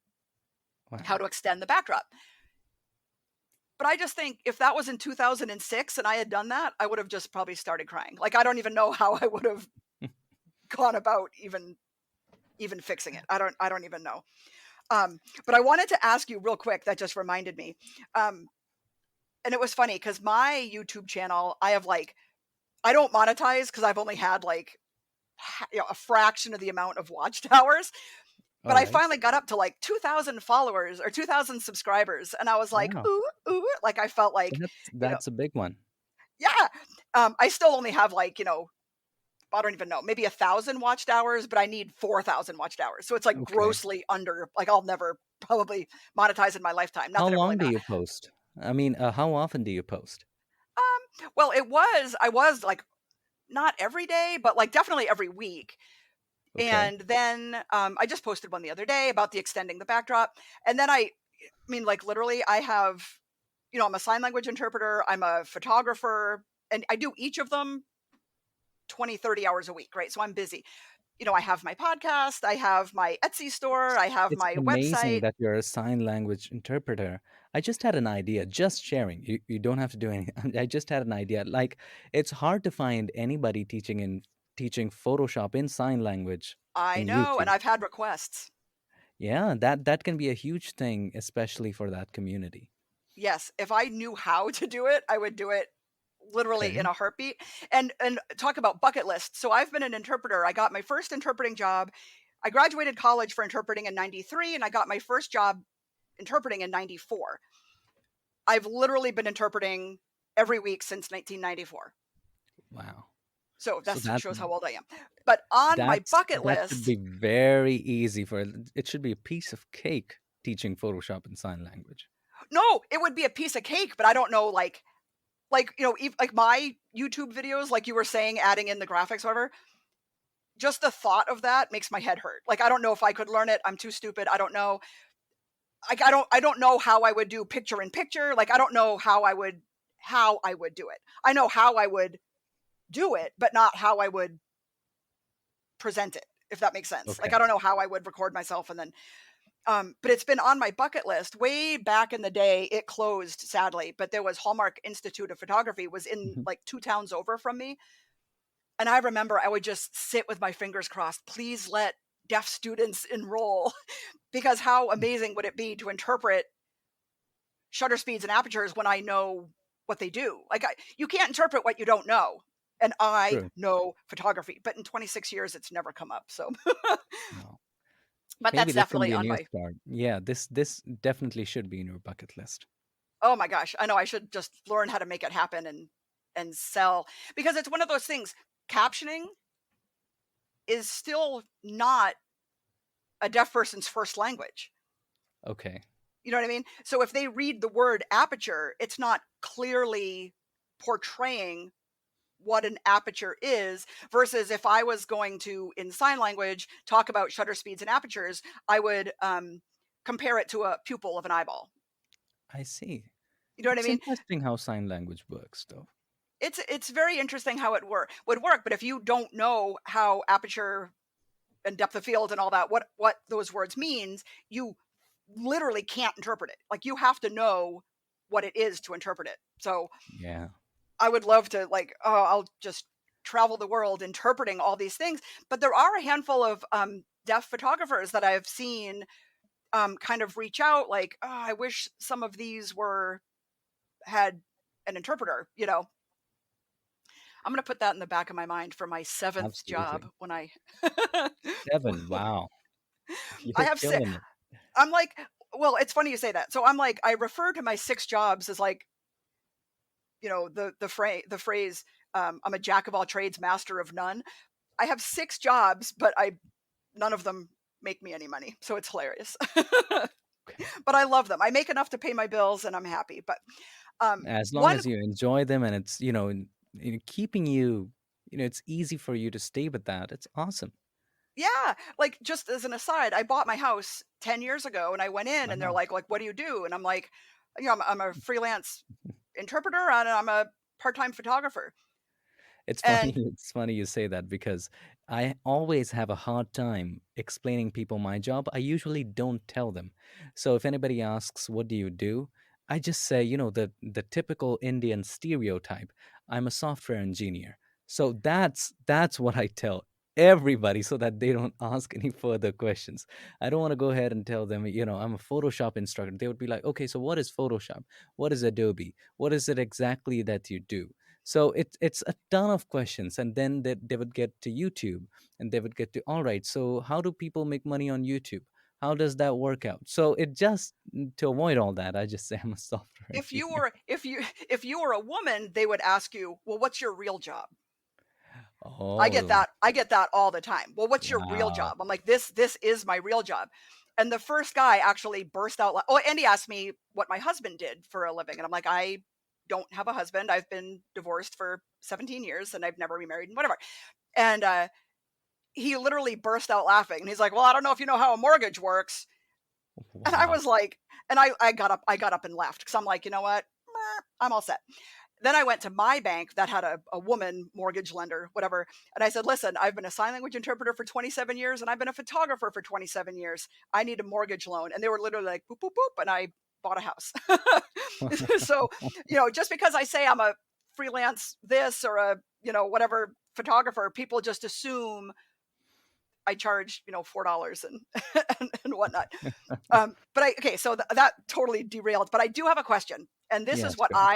how Wow. to extend the backdrop. But I just think if that was in 2006 and I had done that, I would have just probably started crying. Like, I don't even know how I would have gone about even fixing it. I don't even know. But I wanted to ask you real quick, that just reminded me. Um, and it was funny because my YouTube channel, I have like, I don't monetize because I've only had like, a fraction of the amount of watch hours. All But I right. finally got up to like 2,000 followers or 2,000 subscribers, and I was like, Wow. ooh, ooh, like I felt like, you know, That's a big one. yeah. I still only have like, I don't even know, maybe 1,000 watched hours, but I need 4,000 watched hours. So it's like Okay. grossly under, like I'll never probably monetize in my lifetime. Not How that it really long do matters. you post? I mean, how often do you post? Well, I was like not every day, but like definitely every week. Okay. And then I just posted one the other day about the extending the backdrop. And then I mean, like literally, I have, I'm a sign language interpreter, I'm a photographer, and I do each of them 20, 30 hours a week, right? So I'm busy. I have my podcast, I have my Etsy store, I have It's my amazing website. that you're a sign language interpreter. I just had an idea, just sharing. You don't have to do anything. I just had an idea. Like, it's hard to find anybody teaching Photoshop in sign language I in know, and YouTube. I've had requests. Yeah, that can be a huge thing, especially for that community. Yes, if I knew how to do it, I would do it literally in Okay. a heartbeat. And talk about bucket lists. So I've been an interpreter. I got my first interpreting job. I graduated college for interpreting in 93, and I got my first job interpreting in 94. I've literally been interpreting every week since 1994. Wow. So So that shows how old I am. But on my that's bucket that should list, be very easy for it should be a piece of cake teaching Photoshop in sign language. no, it would be a piece of cake, but I don't know, like like my YouTube videos, like you were saying, adding in the graphics, whatever. Just the thought of that makes my head hurt. Like, I don't know if I could learn it. I'm too stupid. I don't know. Like, I don't know how I would do picture in picture. Like, I don't know how I would do it. I know how I would do it, but not how I would present it, if that makes sense. Like, Okay. I don't know how I would record myself and then but it's been on my bucket list way back in the day. It closed sadly, but there was Hallmark Institute of Photography was in Mhm. like 2 towns over from me. And I remember I would just sit with my fingers crossed, please let deaf students enroll. Because how amazing would it be to interpret shutter speeds and apertures when I know what they do? Like, you can't interpret what you don't know. And I True. know photography, but in 26 years, it's never come up. So, Wow. but Maybe that's this can definitely be a on new my, start. Yeah, this definitely should be in your bucket list. oh my gosh, I know I should just learn how to make it happen and sell, because it's one of those things. Captioning is still not a deaf person's first language. Okay. You know what I mean? So if they read the word aperture, it's not clearly portraying what an aperture is, versus if I was going to, in sign language, talk about shutter speeds and apertures, I would compare it to a pupil of an eyeball. I see. You know what I It's mean? interesting how sign language works though. It's very interesting how it would work, but if you don't know how aperture and depth of field and all that, what those words means, you literally can't interpret it. Like, you have to know what it is to interpret it. So Yeah. I would love to like, oh, I'll just travel the world interpreting all these things. But there are a handful of deaf photographers that I've seen kind of reach out like, oh, I wish some of these were had an interpreter, you know. I'm gonna put that in the back of my mind for my seventh job Absolutely. when I 7, wow. I You're have si killing it. I'm like, well, it's funny you say that. So I'm like, I refer to my 6 jobs as like, you know, the phrase, I'm a jack of all trades, master of none. I have 6 jobs, but I none of them make me any money, so it's hilarious. But I love them. I make enough to pay my bills and I'm happy. But As long one as you enjoy them and it's, keeping you, it's easy for you to stay with that. It's awesome. yeah, like just as an aside, I bought my house 10 years ago and I went in and they're Wow. like, what do you do? And I'm like, you know, I'm a freelance interpreter and I'm a part-time photographer. It's funny And it's funny you say that because I always have a hard time explaining people my job. I usually don't tell them. So if anybody asks, "What do you do?" I just say, the typical Indian stereotype. I'm a software engineer. So that's what I tell everybody so that they don't ask any further questions. I don't want to go ahead and tell them, I'm a Photoshop instructor. They would be like, "Okay, so what is Photoshop? What is Adobe? What is it exactly that you do?" So it's a ton of questions, and then they would get to YouTube, and they would get to, all right. So how do people make money on YouTube? How does that work out? So it just to avoid all that, I just say I'm a software engineer. if you if you were a woman, they would ask you, "Well, what's your real job?" Oh, I get that all the time. "Well, what's your real wow. job?" I'm like, this is my real job." And the first guy actually burst out oh, and he asked me what my husband did for a living, and I'm like, "I don't have a husband. I've been divorced for 17 years and I've never remarried and whatever." And he literally burst out laughing. And he's like, "Well, I don't know if you know how a mortgage works." And I Wow. was like, and I got up and left because I'm like, you know what? Meh, I'm all set. Then I went to my bank that had a woman mortgage lender, whatever. And I said, listen, I've been a sign language interpreter for 27 years and I've been a photographer for 27 years. I need a mortgage loan. And they were literally like, boop, boop, boop. And I bought a house. So, you know, just because I say I'm a freelance this or a, you know, whatever photographer, people just assume I charge, you know, $4 and, and whatnot. But okay, so that totally derailed. But I do have a question. And this Yeah, is what sure.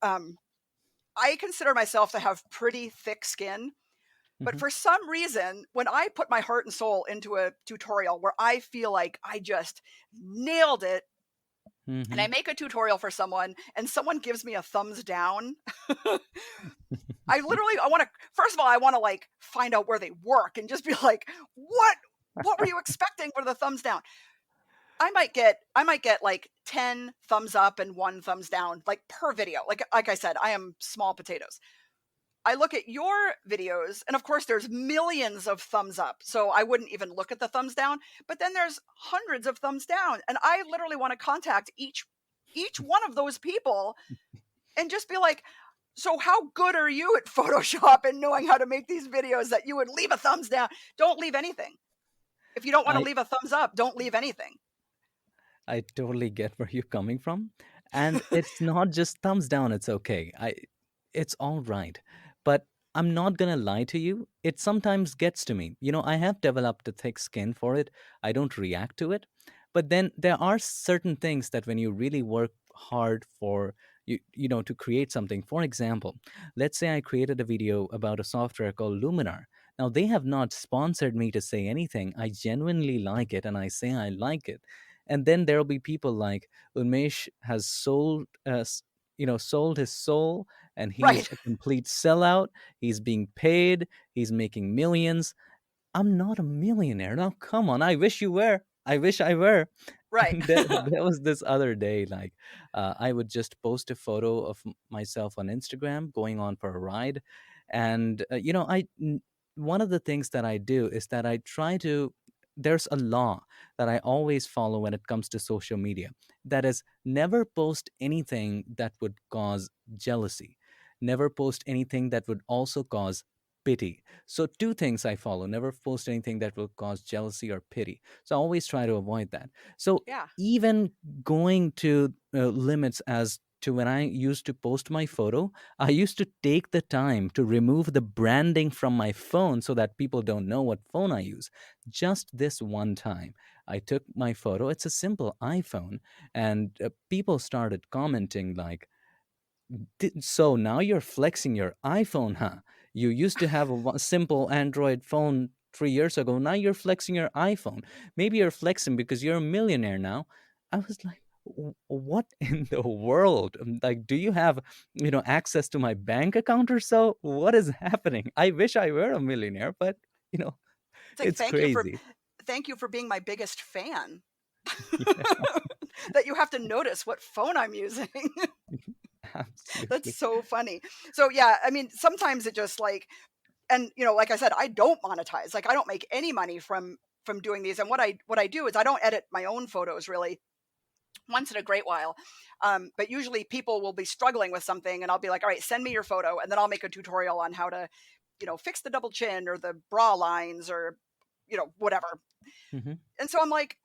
um, I consider myself to have pretty thick skin, but Hmm. for some reason, when I put my heart and soul into a tutorial where I feel like I just nailed it, and I Hmm. make a tutorial for someone and someone gives me a thumbs down, I want to first of all, I want to like find out where they work and just be like, what were you expecting for the thumbs down? I might get like 10 thumbs up and 1 thumbs down like per video. Like I said, I am small potatoes. I look at your videos, and of course, there's millions of thumbs up, so I wouldn't even look at the thumbs down. But then there's hundreds of thumbs down, and I literally want to contact each one of those people and just be like, "So how good are you at Photoshop and knowing how to make these videos that you would leave a thumbs down? Don't leave anything. If you don't want to I leave a thumbs up, don't leave anything." I totally get where you're coming from. And it's not just thumbs down, it's okay. It's all right. But I'm not gonna lie to you, it sometimes gets to me. I have developed a thick skin for it. I don't react to it. But then there are certain things that when you really work hard for to create something. For example, let's say I created a video about a software called Luminar. Now they have not sponsored me to say anything. I genuinely like it and I say I like it, and then there'll be people like Unmesh has sold his soul, and he's Right, a complete sellout. He's being paid. He's making millions. I'm not a millionaire. Now, come on. I wish you were. I wish I were. right, And there was this other day, like, I would just post a photo of myself on Instagram going on for a ride. And, one of the things that I do is that I try to, there's a law that I always follow when it comes to social media. That is, never post anything that would cause jealousy. Never post anything that would also cause pity. So, two things I follow: never post anything that will cause jealousy or pity. So, I always try to avoid that. So, yeah, even going to limits as to when I used to post my photo, I used to take the time to remove the branding from my phone so that people don't know what phone I use. Just this one time, I took my photo. It's a simple iPhone, and people started commenting like, so now you're flexing your iPhone, huh? You used to have a simple Android phone 3 years ago. Now you're flexing your iPhone. Maybe you're flexing because you're a millionaire now. I was like, what in the world? Like, do you have, access to my bank account or so? What is happening? I wish I were a millionaire, but, you know, It's like, it's crazy. thank you for being my biggest fan. That you have to notice what phone I'm using. That's Absolutely. so funny. So, yeah, I mean, sometimes it just, like, and, like I said, I don't monetize, like, I don't make any money from doing these, and what I do is I don't edit my own photos really, once in a great while, but usually people will be struggling with something, and I'll be like, "All right, send me your photo," and then I'll make a tutorial on how to, fix the double chin or the bra lines or, whatever, Hmm. and so I'm like,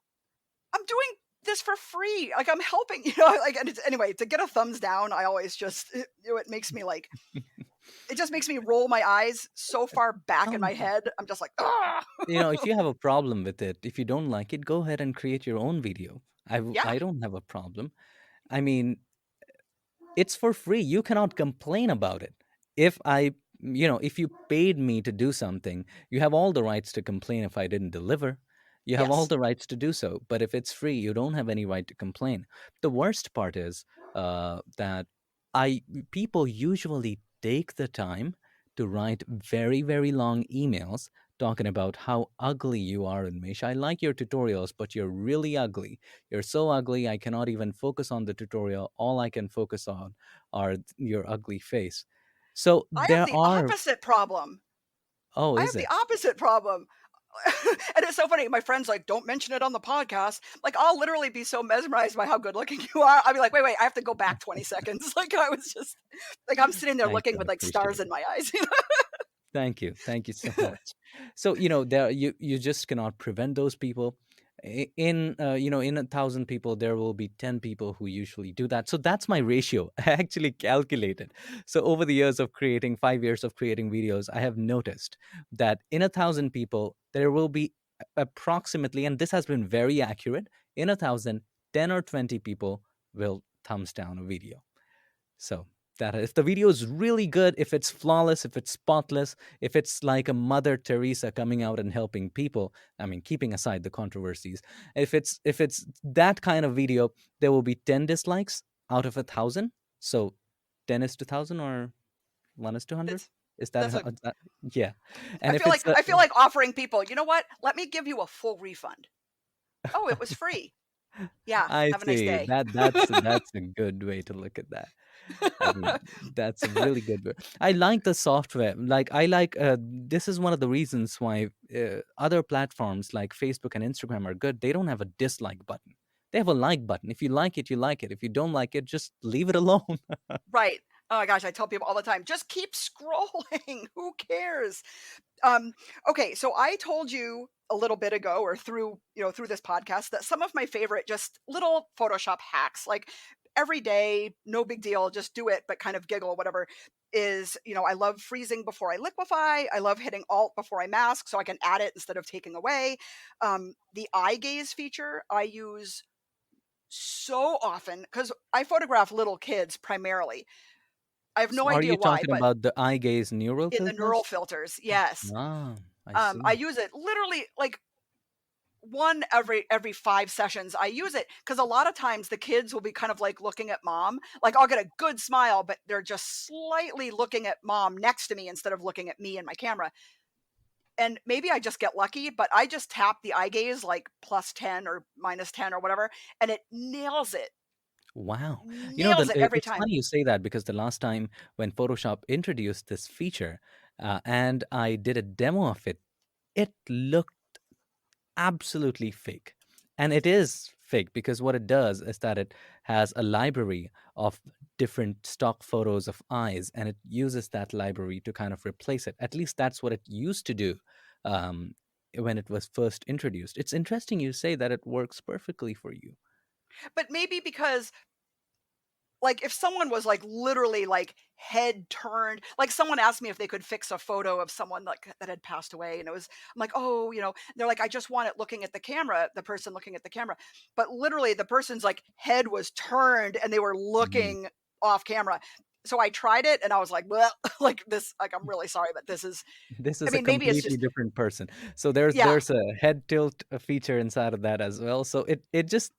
"I'm doing this for free, like, I'm helping," like, and it's anyway, to get a thumbs down, I always just it makes me, like, it just makes me roll my eyes so far back in Oh, my head, I'm just like, "Ah!" if you have a problem with it, if you don't like it, go ahead and create your own video. Yeah, I don't have a problem. I mean, it's for free. You cannot complain about it. If I, if you paid me to do something, you have all the rights to complain if I didn't deliver. You have all yes. the rights to do so. But if it's free, you don't have any right to complain. The worst part is that I people usually take the time to write very, very long emails talking about how ugly you are in Mish. I like your tutorials, but you're really ugly. You're so ugly, I cannot even focus on the tutorial. All I can focus on are your ugly face. So I have there the are. opposite problem. Oh, I is have the it? opposite problem. And it's so funny, my friend's like, "Don't mention it on the podcast." Like, I'll literally be so mesmerized by how good looking you are, I'll be like, "Wait, wait, I have to go back 20 seconds." Like, I was just like, I'm sitting there Thank looking you. I with, like, stars appreciate in it. my eyes. Thank you. Thank you so much. So, there you just cannot prevent those people. In 1,000 people, there will be 10 people who usually do that. So that's my ratio. I actually calculated. So over the years of creating 5 years of creating videos, I have noticed that in 1,000 people, there will be approximately, and this has been very accurate, in 1,000, 10 or 20 people will thumbs down a video. So that if the video is really good, if it's flawless, if it's spotless, if it's like a Mother Teresa coming out and helping people, I mean, keeping aside the controversies, if it's that kind of video, there will be 10 dislikes out of 1,000. So 10 is to 1,000 or 1 is to 100. It's Is that, that's a yeah? And if it's I feel like offering people, "You know what? Let me give you a full refund." "Oh, it was free." "Yeah, I have a nice see day." that that's a good way to look at that. I mean, that's a really good word. I like the software. Like, I like this is one of the reasons why other platforms like Facebook and Instagram are good. They don't have a dislike button. They have a like button. If you like it, you like it. If you don't like it, just leave it alone. Right. Oh my gosh, I tell people all the time, "Just keep scrolling, who cares?" Okay, so I told you a little bit ago or through this podcast that some of my favorite just little Photoshop hacks, like every day, no big deal, just do it, but kind of giggle, whatever, is, I love freezing before I liquefy. I love hitting alt before I mask so I can add it instead of taking away. The eye gaze feature I use so often because I photograph little kids primarily. I have no Are idea you why, talking but about the eye gaze neural in the neural filters? filters, yes. Ah, I I see. use it literally like one every 5 sessions. I use it because a lot of times the kids will be kind of like looking at mom. Like I'll get a good smile, but they're just slightly looking at mom next to me instead of looking at me and my camera. And maybe I just get lucky, but I just tap the eye gaze like +10 or -10 or whatever, and it nails it. Wow. Nails it every It's time. funny you say that because the last time when Photoshop introduced this feature, and I did a demo of it, it looked absolutely fake. And it is fake because what it does is that it has a library of different stock photos of eyes, and it uses that library to kind of replace it. At least that's what it used to do um, when it was first introduced. It's interesting you say that it works perfectly for you. But maybe because like, if someone was, like, literally, like, head turned like, someone asked me if they could fix a photo of someone, like, that had passed away, and I'm like, "Oh," they're like, "I just want it looking at the camera," the person looking at the camera, but literally the person's, like, head was turned and they were Mm. looking off camera. So I tried it and I was like, "Well," like, this like, "I'm really sorry, but this is." This I is a mean, maybe it's completely just different person. So there's yeah. there's a head tilt feature inside of that as well. So it just,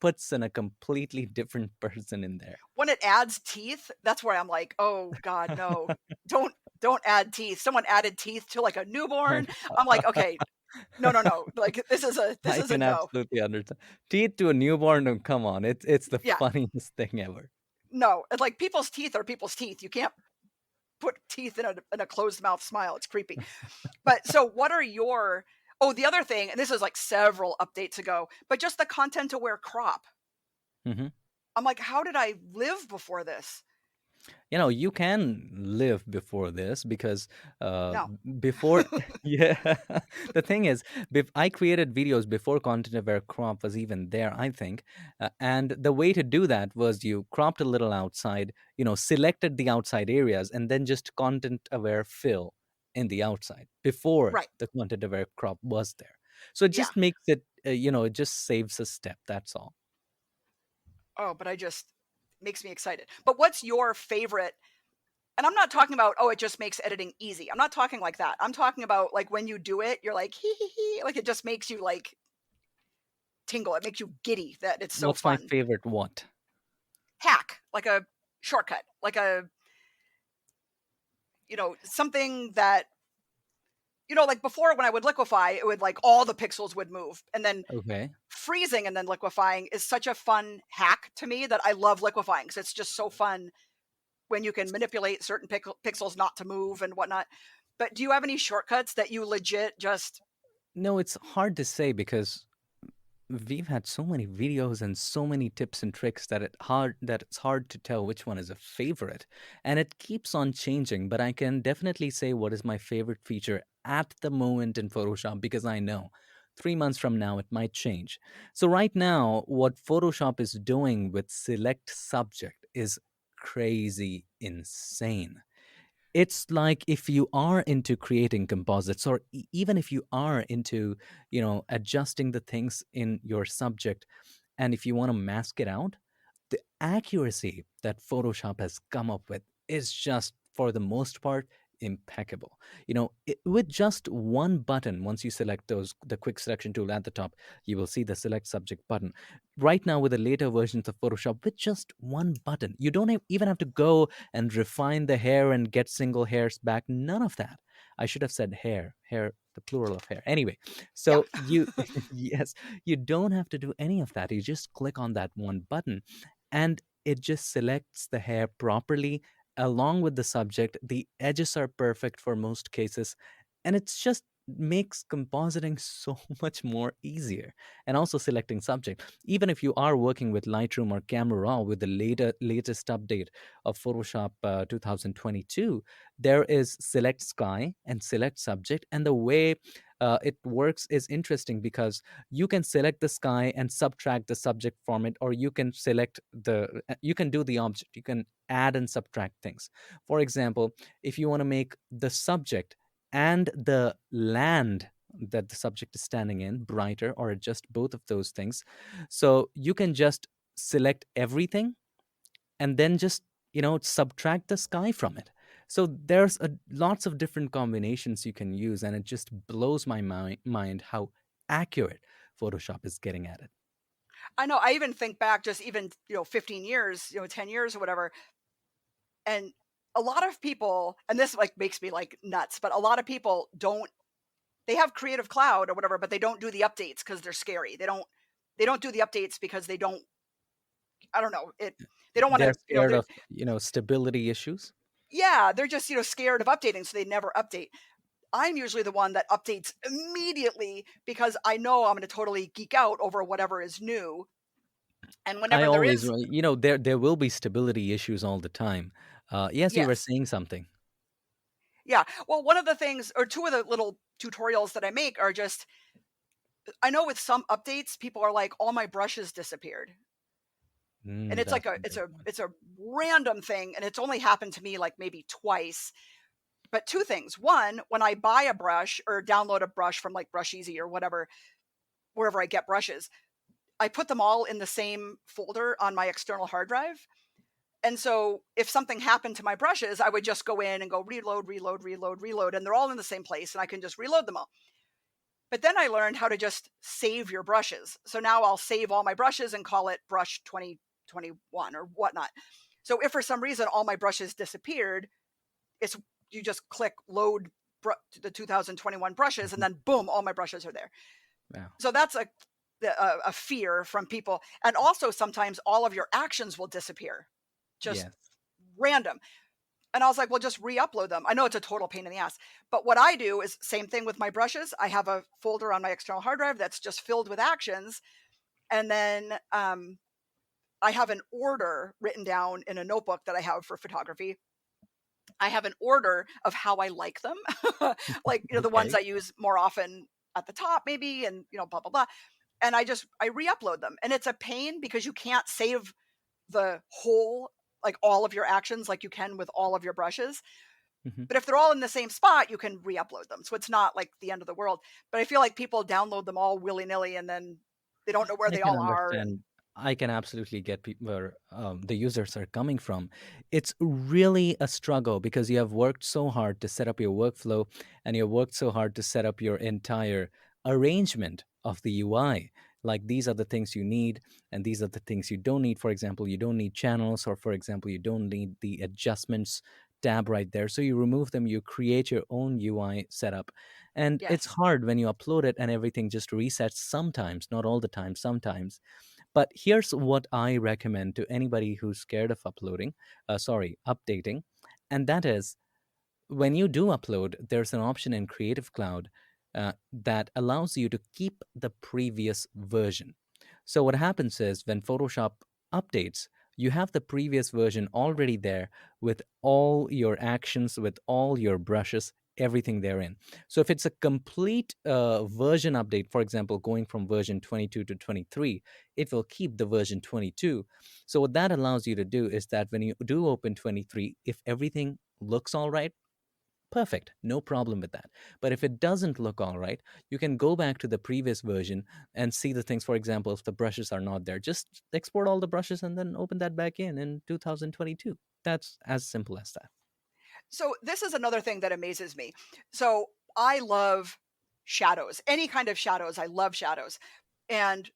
puts in a completely different person in there. When it adds teeth, that's where I'm like, "Oh god, no. Don't don't add teeth." Someone added teeth to, like, a newborn. I'm like, "Okay, no, no, no." Like, this I is a can no. absolutely understand. Teeth to a newborn, oh, come on. It's the Yeah, funniest thing ever. no. It's like people's teeth are people's teeth. You can't put teeth in a closed mouth smile. It's creepy. But so what are your oh, the other thing, and this is, like, several updates ago, but just the content aware crop. Mhm. I'm like, "How did I live before this?" You can live before this because No. before, yeah. The thing is, I created videos before content aware crop was even there, I think. And the way to do that was you cropped a little outside, selected the outside areas, and then just content aware fill in the outside before Right. the content aware crop was there. So it Yeah. just makes it, it just saves a step. That's all. Oh, but I just makes me excited. But what's your favorite and I'm not talking about, "Oh, it just makes editing easy." I'm not talking like that. I'm talking about, like, when you do it, you're like, "Hee hee hee," like, it just makes you, like, tingle. It makes you giddy that it's so What's my fun. favorite what? Hack, like a shortcut, like a something that like before when I would liquefy, it would like all the pixels would move, and then Okay. freezing and then liquefying is such a fun hack to me that I love liquefying because it's just so fun when you can manipulate certain pixels not to move and whatnot. But do you have any shortcuts that you legit just No, it's hard to say because we've had so many videos and so many tips and tricks that it's hard to tell which one is a favorite, and it keeps on changing. But I can definitely say what is my favorite feature at the moment in Photoshop because I know 3 months from now it might change. So right now, what Photoshop is doing with select subject is crazy insane. It's like if you are into creating composites, or even if you are into, adjusting the things in your subject, and if you want to mask it out, the accuracy that Photoshop has come up with is just, for the most part, impeccable. With just one button, once you select the quick selection tool at the top, you will see the select subject button. Right now, with the later versions of Photoshop, with just one button, you don't even have to go and refine the hair and get single hairs back. None of that. I should have said hair, the plural of hair. Anyway, yeah. so yes, you don't have to do any of that. You just click on that one button and it just selects the hair properly along with the subject. The edges are perfect for most cases, and it's just makes compositing so much more easier, and also selecting subject. Even if you are working with Lightroom or Camera Raw with the latest update of Photoshop 2022, there is select sky and select subject, and the way it works is interesting because you can select the sky and subtract the subject from it, or you can do the object, you can add and subtract things. For example, if you want to make the subject and the land that the subject is standing in brighter, or adjust both of those things, so you can just select everything and then just subtract the sky from it. So there's lots of different combinations you can use, and it just blows my mind how accurate Photoshop is getting at it. I know, I even think back just even, 15 years, 10 years or whatever, and a lot of people and this, like, makes me, like, nuts, but a lot of people don't they have Creative Cloud or whatever, but they don't do the updates because 'cause they're scary. They don't do the updates because they don't I don't know, they don't They're wanna, scared they're of stability issues. yeah, they're just, scared of updating, so they never update. I'm usually the one that updates immediately because I know I'm gonna totally geek out over whatever is new, and I whenever there always, is there will be stability issues all the time. Yes, you were yes. saying something. Yeah. Well, one of the things or 2 of the little tutorials that I make are just I know with some updates, people are like, "All my brushes disappeared." And it's like That's a it's big a one. it's a random thing, and it's only happened to me like maybe twice. But 2 things. 1, when I buy a brush or download a brush from like Brush Easy or whatever, wherever I get brushes, I put them all in the same folder on my external hard drive. And so if something happened to my brushes, I would just go in and go reload, reload, reload, reload, and they're all in the same place and I can just reload them all. But then I learned how to just save your brushes. So now I'll save all my brushes and call it brush 2021 or whatnot. So if for some reason all my brushes disappeared, it's you just click load the 2021 brushes and Mhm. then boom, all my brushes are there. Wow. So that's a fear from people. And also sometimes all of your actions will disappear. Just Yes. random. And I was like, well, just re-upload them. I know it's a total pain in the ass. But what I do is same thing with my brushes. I have a folder on my external hard drive that's just filled with actions. And then I have an order written down in a notebook that I have for photography. I have an order of how I like them. Like, the ones Okay. I use more often at the top, maybe, and blah, blah, blah. And I re-upload them. And it's a pain because you can't save the whole, like all of your actions like you can with all of your brushes. Mhm. But if they're all in the same spot, you can re-upload them. So it's not like the end of the world. But I feel like people download them all willy-nilly and then they don't know where I they can all are. And understand. I can absolutely get where the users are coming from. It's really a struggle because you have worked so hard to set up your workflow and you have worked so hard to set up your entire arrangement of the UI. Like these are the things you need and these are the things you don't need. For example, you don't need channels, or for example, you don't need the adjustments tab right there. So you remove them, you create your own UI setup. And it's yes. hard when you upload it and everything just resets sometimes, not all the time, sometimes. But here's what I recommend to anybody who's scared of updating. And that is, when you do upload, there's an option in Creative Cloud that allows you to keep the previous version. So, what happens is when Photoshop updates, you have the previous version already there with all your actions, with all your brushes, everything therein. So, if it's a complete version update, for example, going from version 22 to 23, it will keep the version 22. So, what that allows you to do is that when you do open 23, if everything looks all right, perfect, no problem with that. But if it doesn't look all right, you can go back to the previous version and see the things. For example, if the brushes are not there, just export all the brushes and then open that back in 2022. That's as simple as that. So this is another thing that amazes me. So I love shadows, any kind of shadows. I love shadows. And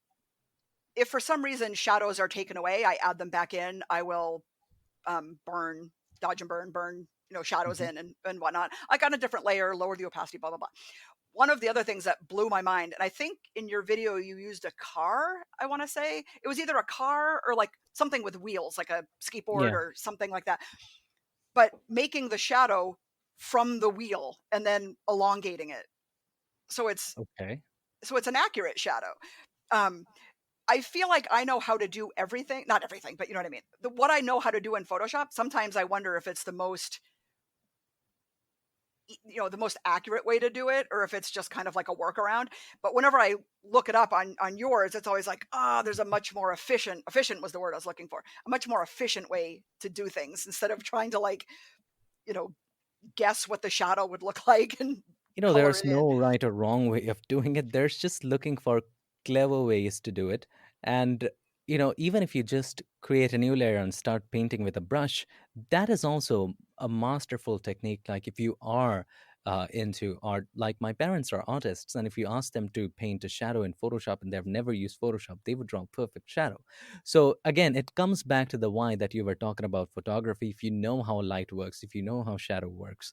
if for some reason shadows are taken away, I add them back in. I will burn, dodge and burn, shadows Mhm. in and whatnot. Like on a different layer, lower the opacity, blah, blah, blah. One of the other things that blew my mind, and I think in your video you used a car, I want to say. It was either a car or like something with wheels, like a skateboard Yeah. or something like that. But making the shadow from the wheel and then elongating it. So it's Okay. so it's an accurate shadow. Um, I feel like I know how to do everything, not everything, but you know what I mean. What I know how to do in Photoshop, sometimes I wonder if it's the most the most accurate way to do it or if it's just kind of like a workaround. But whenever I look it up on yours, it's always like, there's a much more efficient was the word I was looking for. A much more efficient way to do things instead of trying to like, you know, guess what the shadow would look like and color There's it in. no right or wrong way of doing it. There's just looking for clever ways to do it. And, even if you just create a new layer and start painting with a brush, that is also a masterful technique. Like if you are into art, like my parents are artists, and if you ask them to paint a shadow in Photoshop and they've never used Photoshop, they would draw a perfect shadow. So again, it comes back to the why that you were talking about photography. If you know how light works, if you know how shadow works,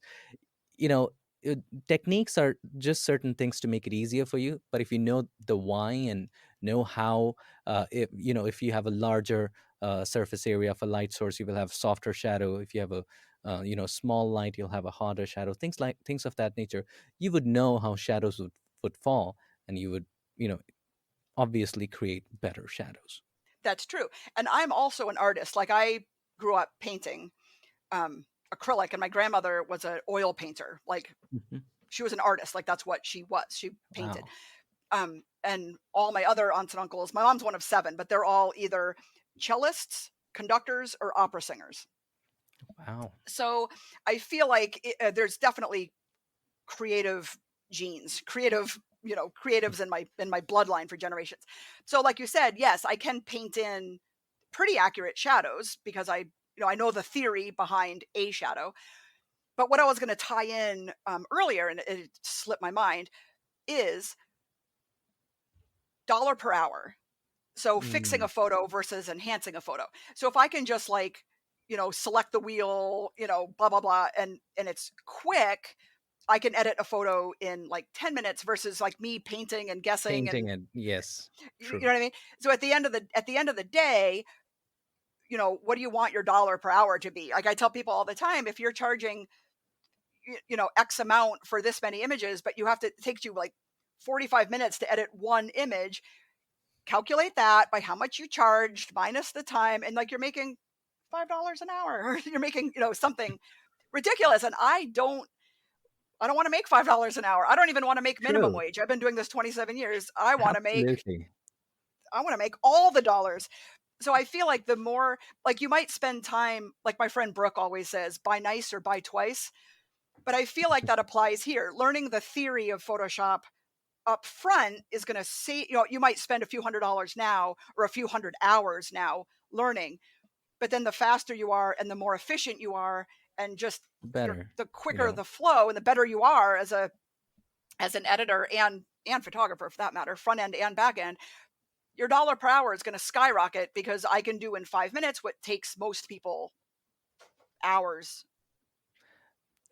you know uh, techniques are just certain things to make it easier for you. But if you know the why and know how, if you have a larger surface area of a light source, you will have softer shadow. If you have a small light, you'll have a harder shadow. Things of that nature. You would know how shadows would fall, and you would, you know obviously create better shadows. That's true. And I'm also an artist. Like I grew up painting acrylic, and my grandmother was an oil painter. Like Mhm. she was an artist. Like that's what she was. She painted. Wow. And all my other aunts and uncles, my mom's one of seven, but they're all either cellists, conductors, or opera singers. Wow. So I feel like there's definitely creative genes, creatives in my bloodline for generations. So like you said, yes, I can paint in pretty accurate shadows because I know the theory behind a shadow. But what I was going to tie in earlier, and it slipped my mind, is dollar per hour. So fixing a Mm, photo versus enhancing a photo. So if I can just like, select the wheel, blah blah blah, and it's quick, I can edit a photo in like 10 minutes versus like me painting and guessing painting and it. Yes. you True. know what I mean? So at the end of the day, what do you want your dollar per hour to be? Like I tell people all the time, if you're charging X amount for this many images, but it takes you like 45 minutes to edit one image, calculate that by how much you charged minus the time, and like you're making $5 an hour, or you're making, something ridiculous. And I don't want to make $5 an hour. I don't even want to make minimum True. wage. I've been doing this 27 years. Absolutely. I want to make all the dollars. So I feel like the more like you might spend time, like my friend Brooke always says, buy nice or buy twice. But I feel like that applies here. Learning the theory of Photoshop up front is going to see, you might spend a few $100s now or a few hundred hours now learning, but then the faster you are and the more efficient you are, and just Better. the You quicker know. the flow and the better you are as an editor and photographer for that matter, front end and back end, your dollar per hour is going to skyrocket because I can do in 5 minutes what takes most people hours,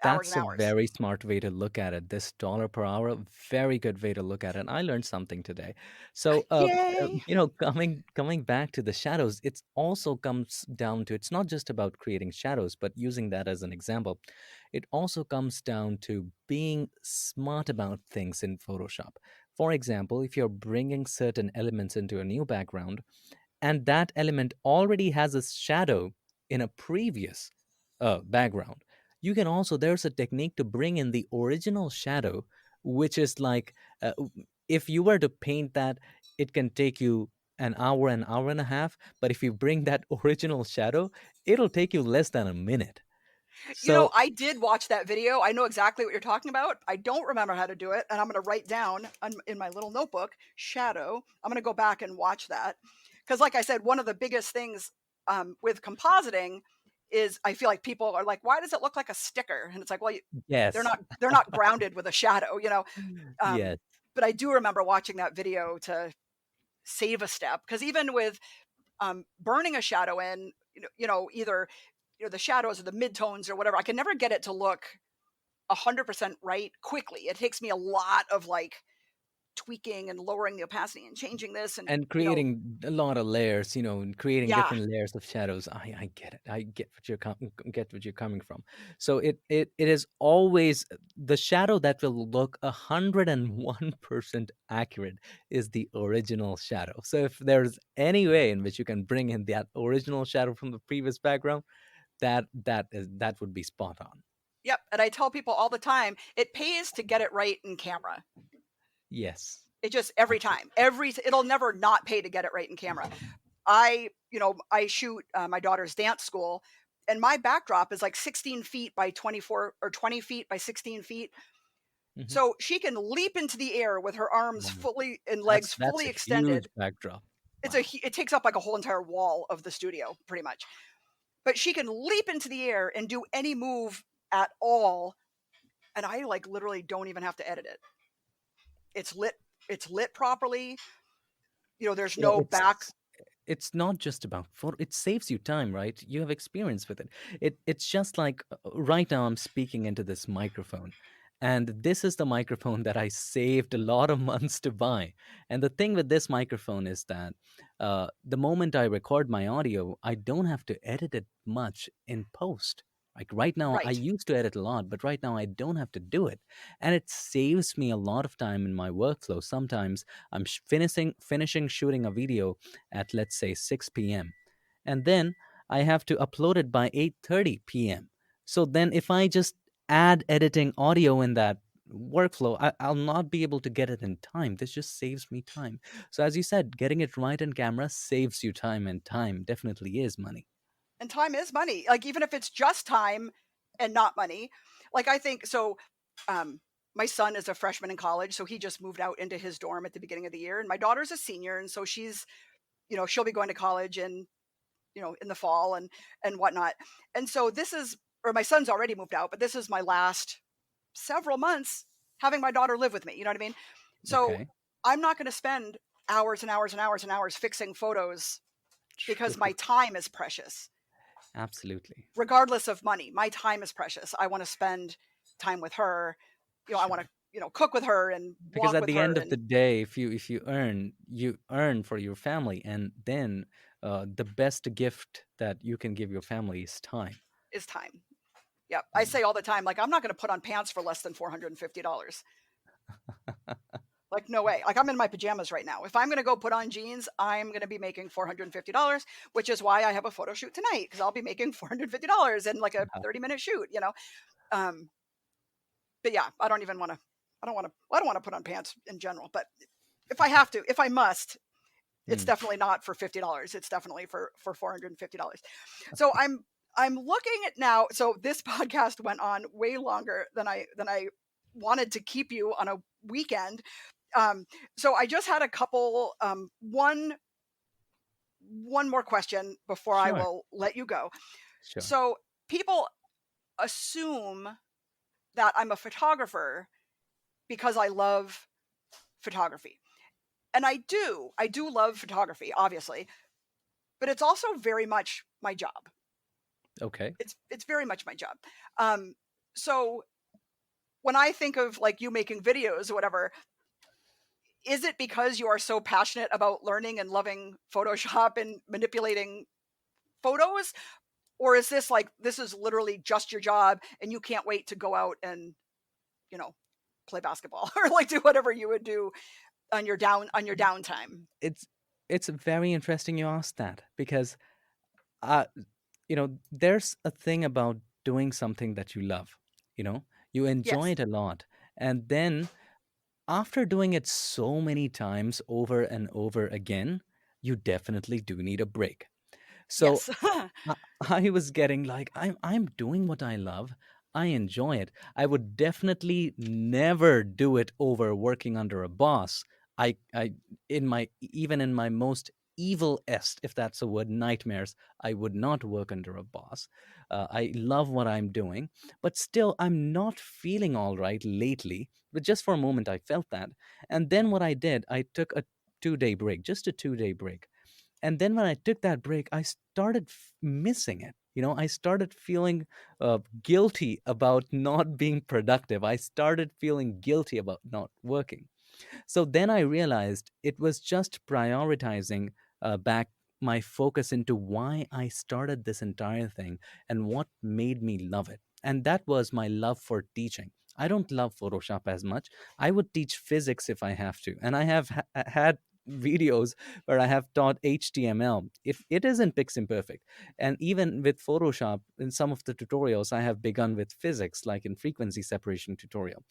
hours and That's a hours. very smart way to look at it. This dollar per hour, very good way to look at it. I learned something today. So, Yay. coming back to the shadows, it also comes down to it's not just about creating shadows, but using that as an example. It also comes down to being smart about things in Photoshop. For example, if you're bringing certain elements into a new background, and that element already has a shadow in a previous background, you can also, there's a technique to bring in the original shadow, which is like, if you were to paint that, it can take you an hour and a half, but if you bring that original shadow, it'll take you less than a minute. So I did watch that video. I know exactly what you're talking about. I don't remember how to do it, and I'm going to write down in my little notebook, shadow. I'm going to go back and watch that. Because, like I said, one of the biggest things with compositing is I feel like people are like, why does it look like a sticker? And it's like, well, yes. they're not grounded with a shadow, Yes. but I do remember watching that video to save a step. Because even with burning a shadow in, either the shadows or the midtones or whatever, I can never get it to look 100% right quickly. It takes me a lot of like tweaking and lowering the opacity and changing this and And creating a lot of layers, and creating yeah. different layers of shadows. I get it. I get what get what you're coming from. So it is always the shadow that will look 101% accurate is the original shadow. So if there's any way in which you can bring in that original shadow from the previous background, that would be spot on. Yep, and I tell people all the time, it pays to get it right in camera. Yes. It just every Absolutely. time, it'll never not pay to get it right in camera. I shoot my daughter's dance school, and my backdrop is like 16 feet by 24 or 20 feet by 16 feet. Hmm. So she can leap into the air with her arms Wow. fully and That's legs that's fully a huge extended. backdrop. It's Wow. it takes up like a whole entire wall of the studio, pretty much. But she can leap into the air and do any move at all, and I like literally don't even have to edit it. It's lit. It's lit properly. There's You know, no back. it's not just about photo, it saves you time, right? You have experience with it. It's just like, right now I'm speaking into this microphone, and this is the microphone that I saved a lot of months to buy. And the thing with this microphone is that, the moment I record my audio, I don't have to edit it much in post. Like right now I Right. used to edit a lot, but right now I don't have to do it, and it saves me a lot of time in my workflow. Sometimes I'm finishing shooting a video at, let's say, 6 p.m. And then I have to upload it by 8:30 p.m. So then if I just add editing audio in that workflow, I'll not be able to get it in time. This just saves me time. So as you said, getting it right in camera saves you time, and time definitely is money. And time is money. Like, even if it's just time and not money. Like, I think so, um, my son is a freshman in college, so he just moved out into his dorm at the beginning of the year, and my daughter's a senior, and so she's, she'll be going to college in the fall and whatnot. And so this is or my son's already moved out, but this is my last several months having my daughter live with me, you know what I mean? So, Okay. I'm not gonna spend hours and hours and hours and hours fixing photos True. because my time is precious. Absolutely. Regardless of money, my time is precious. I wanna spend time with her. I wanna, Sure. cook with her and Because walk at with the end her of the and day, if you earn, you earn for your family, and then the best gift that you can give your family is time. is time. Yep. I Mm. say all the time, like, I'm not gonna put on pants for less than $450. Like, no way. Like, I'm in my pajamas right now. If I'm gonna go put on jeans, I'm gonna be making $450, which is why I have a photo shoot tonight because I'll be making $450 in like a 30-minute shoot. Um, but yeah, I don't wanna put on pants in general, but if I have to, if I must, it's Mm. definitely not for $50. It's definitely for $450. So I'm looking at now. So this podcast went on way longer than I wanted to keep you on a weekend. Um, so I just had a couple. One more question before I Sure. will let you go. Sure. So people assume that I'm a photographer because I love photography, and I do. I do love photography, obviously, but it's also very much my job. Okay. It's very much my job. Um, so when I think of like you making videos or whatever, is it because you are so passionate about learning and loving Photoshop and manipulating photos? Or is this like this is literally just your job and you can't wait to go out and, you know, play basketball or like do whatever you would do on your downtime? It's it's very interesting you asked that, because uh there's a thing about doing something that you love. You enjoy Yes. it a lot, and then after doing it so many times over and over again, you definitely do need a break. So Yes. I I was getting like, I'm doing what I love. I enjoy it. I would definitely never do it over working under a boss. I in my even in my most evil est, if that's a word, nightmares, I would not work under a boss. I love what I'm doing, but still, I'm not feeling all right lately. But just for a moment, I felt that, and then what I did, I took a 2 day break, just a 2 day break, and then when I took that break, I started missing it. I started feeling guilty about not being productive. I started feeling guilty about not working. So then I realized it was just prioritizing back my focus into why I started this entire thing and what made me love it. And that was my love for teaching. I don't love Photoshop as much. I would teach physics if I have to. And I have had videos where I have taught HTML. It is in Piximperfect. And even with Photoshop, in some of the tutorials, I have begun with physics, like in frequency separation tutorial.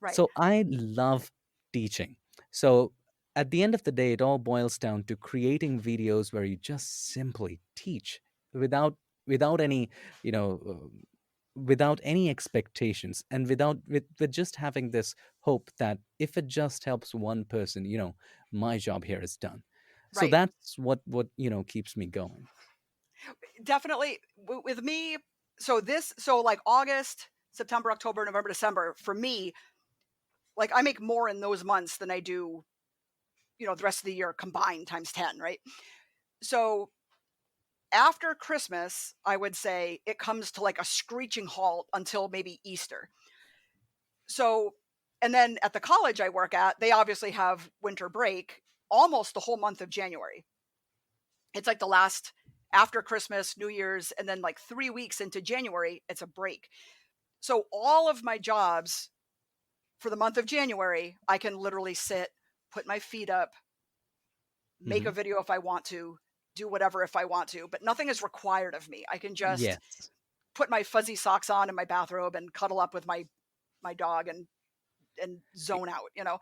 Right. So I love teaching. So at the end of the day, it all boils down to creating videos where you just simply teach without without any, you know, without any expectations, and with just having this hope that if it just helps one person, my job here is done. So Right. that's what keeps me going. Definitely with me. So like August, September, October, November, December for me, like I make more in those months than I do, the rest of the year combined times 10, right? So after Christmas, I would say it comes to like a screeching halt until maybe Easter. So, and then at the college I work at, they obviously have winter break almost the whole month of January. It's like the last after Christmas, New Year's, and then like 3 weeks into January, it's a break. So all of my jobs for the month of January, I can literally sit, put my feet up, make Hmm. a video if I want to, do whatever if I want to, but nothing is required of me. I can just Yes. put my fuzzy socks on in my bathrobe and cuddle up with my dog and and zone out, you know?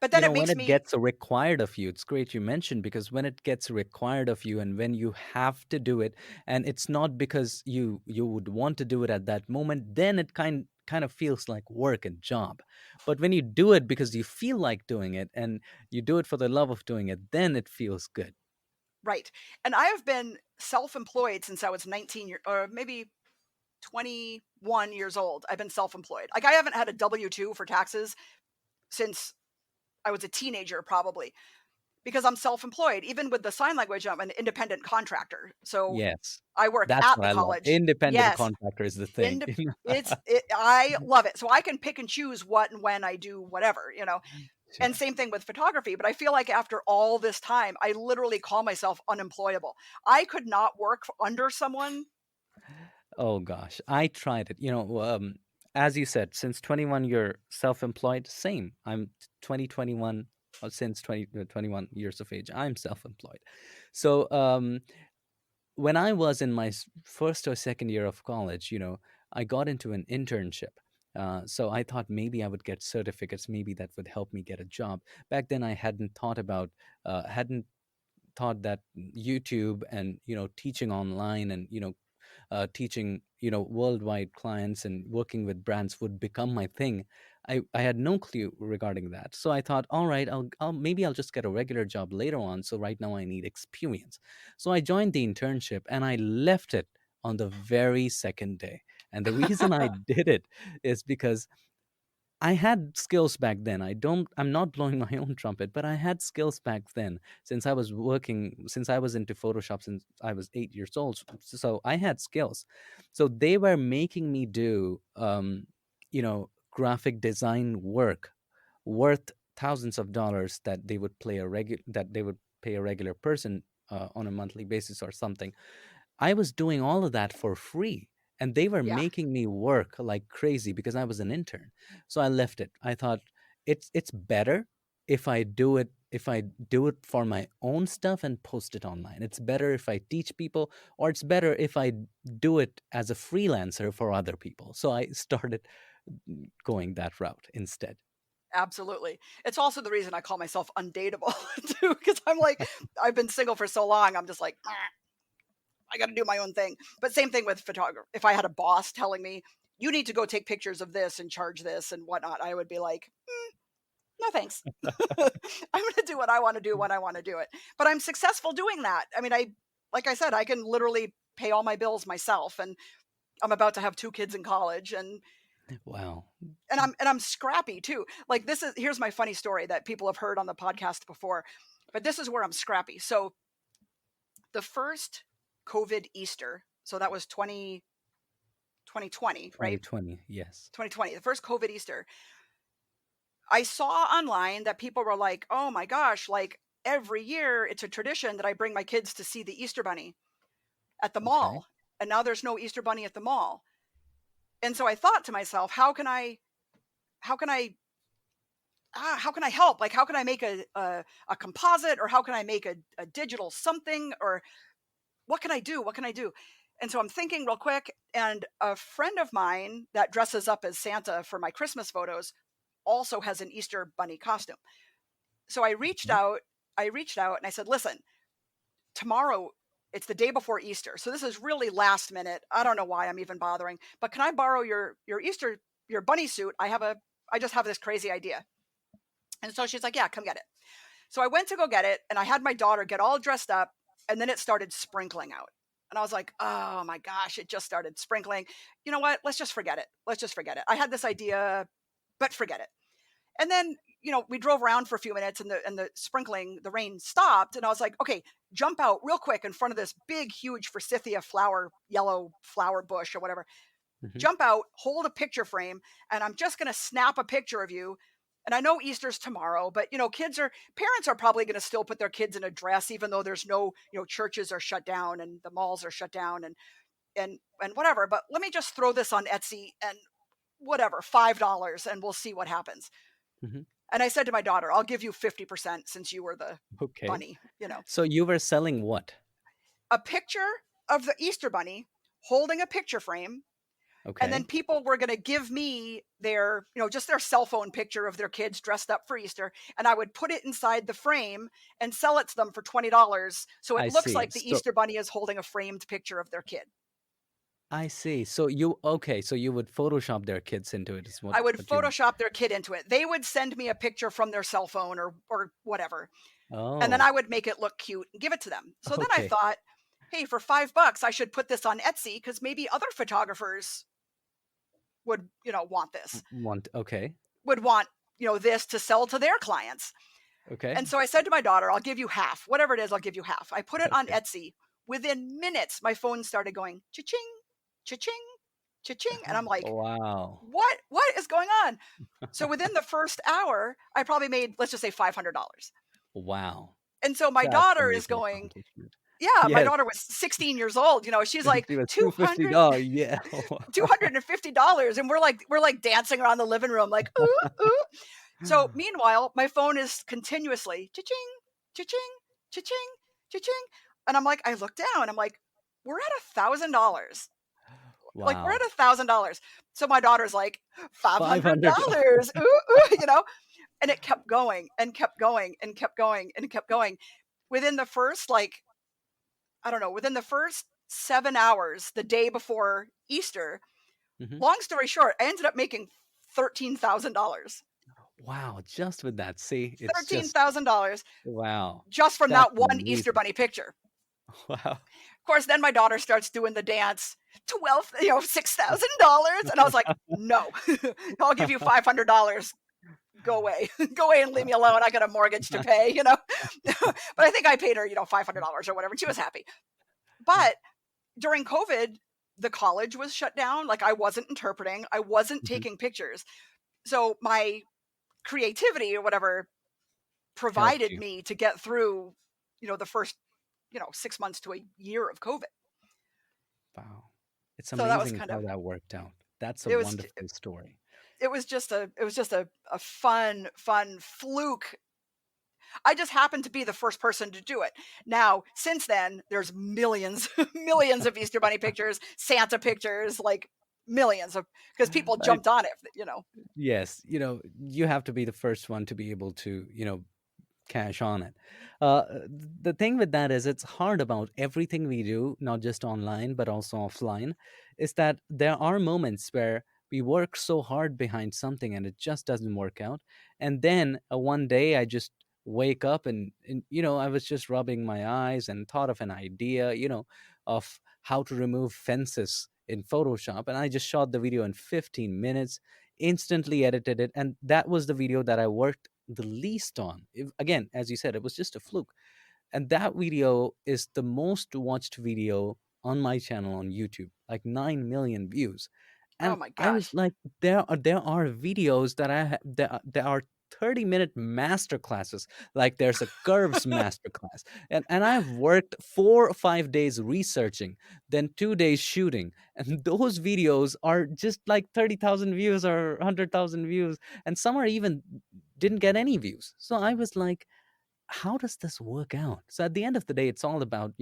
But You then know, it when makes it me gets required of you, it's great you mentioned, because when it gets required of you and when you have to do it, and it's not because you would want to do it at that moment, then it kind of feels like work and job. But when you do it because you feel like doing it and you do it for the love of doing it, then it feels good. right. And I have been self-employed since I was 19 year or maybe 21 years old. I've been self-employed. Like I haven't had a W-2 for taxes since I was a teenager probably because I'm self-employed. Even with the sign language, I'm an independent contractor. So Yes. I work That's at what the I love. college. Independent Yes, contractor is the thing. ind I love it. So I can pick and choose what and when I do whatever, you know. And Sure. same thing with photography, but I feel like after all this time, I literally call myself unemployable. I could not work under someone. Oh gosh, I tried it. As you said, since 21 you're self-employed. Same. I'm 2021 since 21 years of age. I'm self-employed. So when I was in my first or second year of college, I got into an internship. So I thought maybe I would get certificates. Maybe that would help me get a job. Back then, I hadn't thought that YouTube and teaching online and teaching worldwide clients and working with brands would become my thing. I had no clue regarding that, so I thought, all right, I'll just get a regular job later on. So right now I need experience. So I joined the internship and I left it on the very second day. And the reason I did it is because I had skills back then. I'm not blowing my own trumpet, but I had skills back then since I was into Photoshop since I was 8 years old. So I had skills. So they were making me do, graphic design work worth thousands of dollars that they would pay a regular person on a monthly basis or something. I was doing all of that for free, and they were Yeah, making me work like crazy because I was an intern. So I left it. I thought it's better if I do it for my own stuff and post it online. It's better if I teach people, or it's better if I do it as a freelancer for other people. So I started going that route instead. absolutely. It's also the reason I call myself undateable too, because I'm like, I've been single for so long. I'm just like, "Meh, I got to do my own thing. But same thing with photography. If I had a boss telling me, you need to go take pictures of this and charge this and whatnot, I would be like, no, thanks. I'm going to do what I want to do when I want to do it. But I'm successful doing that. I mean, like I said, I can literally pay all my bills myself, and I'm about to have 2 kids in college, Wow. and I'm scrappy too. Like here's my funny story that people have heard on the podcast before, but this is where I'm scrappy. So the first COVID Easter, so that was 2020, right? 2020, yes. 2020, the first COVID Easter. I saw online that people were like, "Oh my gosh, like every year it's a tradition that I bring my kids to see the Easter bunny at the Okay. mall." And now there's no Easter bunny at the mall. And so I thought to myself, how can I help? Like how can I make a composite, or how can I make a digital something, or what can I do? What can I do? And so I'm thinking real quick, and a friend of mine that dresses up as Santa for my Christmas photos also has an Easter bunny costume. So Mhm. I reached out and I said, "Listen, tomorrow it's the day before Easter. So this is really last minute. I don't know why I'm even bothering, but can I borrow your bunny suit? I just have this crazy idea." And so she's like, "Yeah, come get it." So I went to go get it, and I had my daughter get all dressed up, and then it started sprinkling out. And I was like, "Oh my gosh, it just started sprinkling. You know what? Let's just forget it. Let's just forget it. I had this idea, but forget it." And then, we drove around for a few minutes, and the sprinkling, the rain stopped, and I was like, "Okay, jump out real quick in front of this big huge forsythia flower, yellow flower bush or whatever. Mhm. Jump out, hold a picture frame, and I'm just going to snap a picture of you. And I know Easter's tomorrow, but parents are probably going to still put their kids in a dress, even though there's no, churches are shut down and the malls are shut down and whatever. But let me just throw this on Etsy and whatever, $5, and we'll see what happens." Mhm. And I said to my daughter, "I'll give you 50% since you were the Okay. bunny." So you were selling what? A picture of the Easter bunny holding a picture frame, And then Okay. people were going to give me their, just their cell phone picture of their kids dressed up for Easter. And I would put it inside the frame and sell it to them for $20. So it I looks see. like the Easter bunny is holding a framed picture of their kid. I see. So you okay, so you would Photoshop their kids into it is I would what you Photoshop their kid into it. They would send me a picture from their cell phone or whatever. And then I Oh, would make it look cute and give it to them. So then I okay. thought, hey, for $5, I should put this on Etsy because maybe other photographers would, want this, Want okay. would want, this to sell to their clients. Okay. And so I said to my daughter, I'll give you half, whatever it is, I'll give you half. I put it on Okay. Etsy. Within minutes, my phone started going cha-ching, cha-ching, cha-ching. And I'm like, Wow. what is going on? So within the first hour, I probably made, let's just say $500. Wow. And so my That's daughter is amazing going, accomplishment. yeah, my Yes. daughter was 16 years old. She's like She was 200, $250. Yeah. $250. And we're like dancing around the living room, like, ooh, ooh. So meanwhile, my phone is continuously cha-ching, cha-ching, cha-ching, cha-ching. And I'm like, I look down, I'm like, we're at $1,000. Like we're at Wow. $1,000. So my daughter's like, $500. $500. Ooh, ooh. And it kept going and kept going and kept going and kept going. Within the first, like, I don't know, within the first 7 hours, the day before Easter, Mhm. long story short, I ended up making $13,000. Wow, just with that. See, it's just $13,000 wow. just from That's that one Easter amazing. bunny picture. Wow. Of course, then my daughter starts doing the dance, 12, $6,000. And I was like, no, I'll give you $500. Go away. Go away and leave me alone. I got a mortgage to pay. But I think I paid her, $500 or whatever. And she was happy. But during COVID, the college was shut down. Like I wasn't interpreting, I wasn't Mhm. taking pictures. So my creativity or whatever Helped provided you. me to get through, the first, 6 months to a year of COVID. Wow. It's So that was amazing kind how of that worked out. That's a it was wonderful story. it was just a fun fluke. I just happened to be the first person to do it. Now, since then, there's millions, millions of Easter bunny pictures, Santa pictures, like millions of because people I jumped on it. yes, you have to be the first one to be able to, cash on it. The thing with that is it's hard about everything we do, not just online, but also offline, is that there are moments where we work so hard behind something and it just doesn't work out. And then one day I just wake up and I was just rubbing my eyes and thought of an idea, of how to remove fences in Photoshop. And I just shot the video in 15 minutes, instantly edited it. And that was the video that I worked the least on. Again, as you said, it was just a fluke. And that video is the most watched video on my channel on YouTube, like 9 million views. Oh And my I was gosh. like, there are videos that are 30-minute master classes. Like there's a curves master class. And I've worked 4 or 5 days researching, then 2 days shooting. And those videos are just like 30,000 views or 100,000 views. And some are even didn't get any views. So I was like, how does this work out? So at the end of the day, it's all about,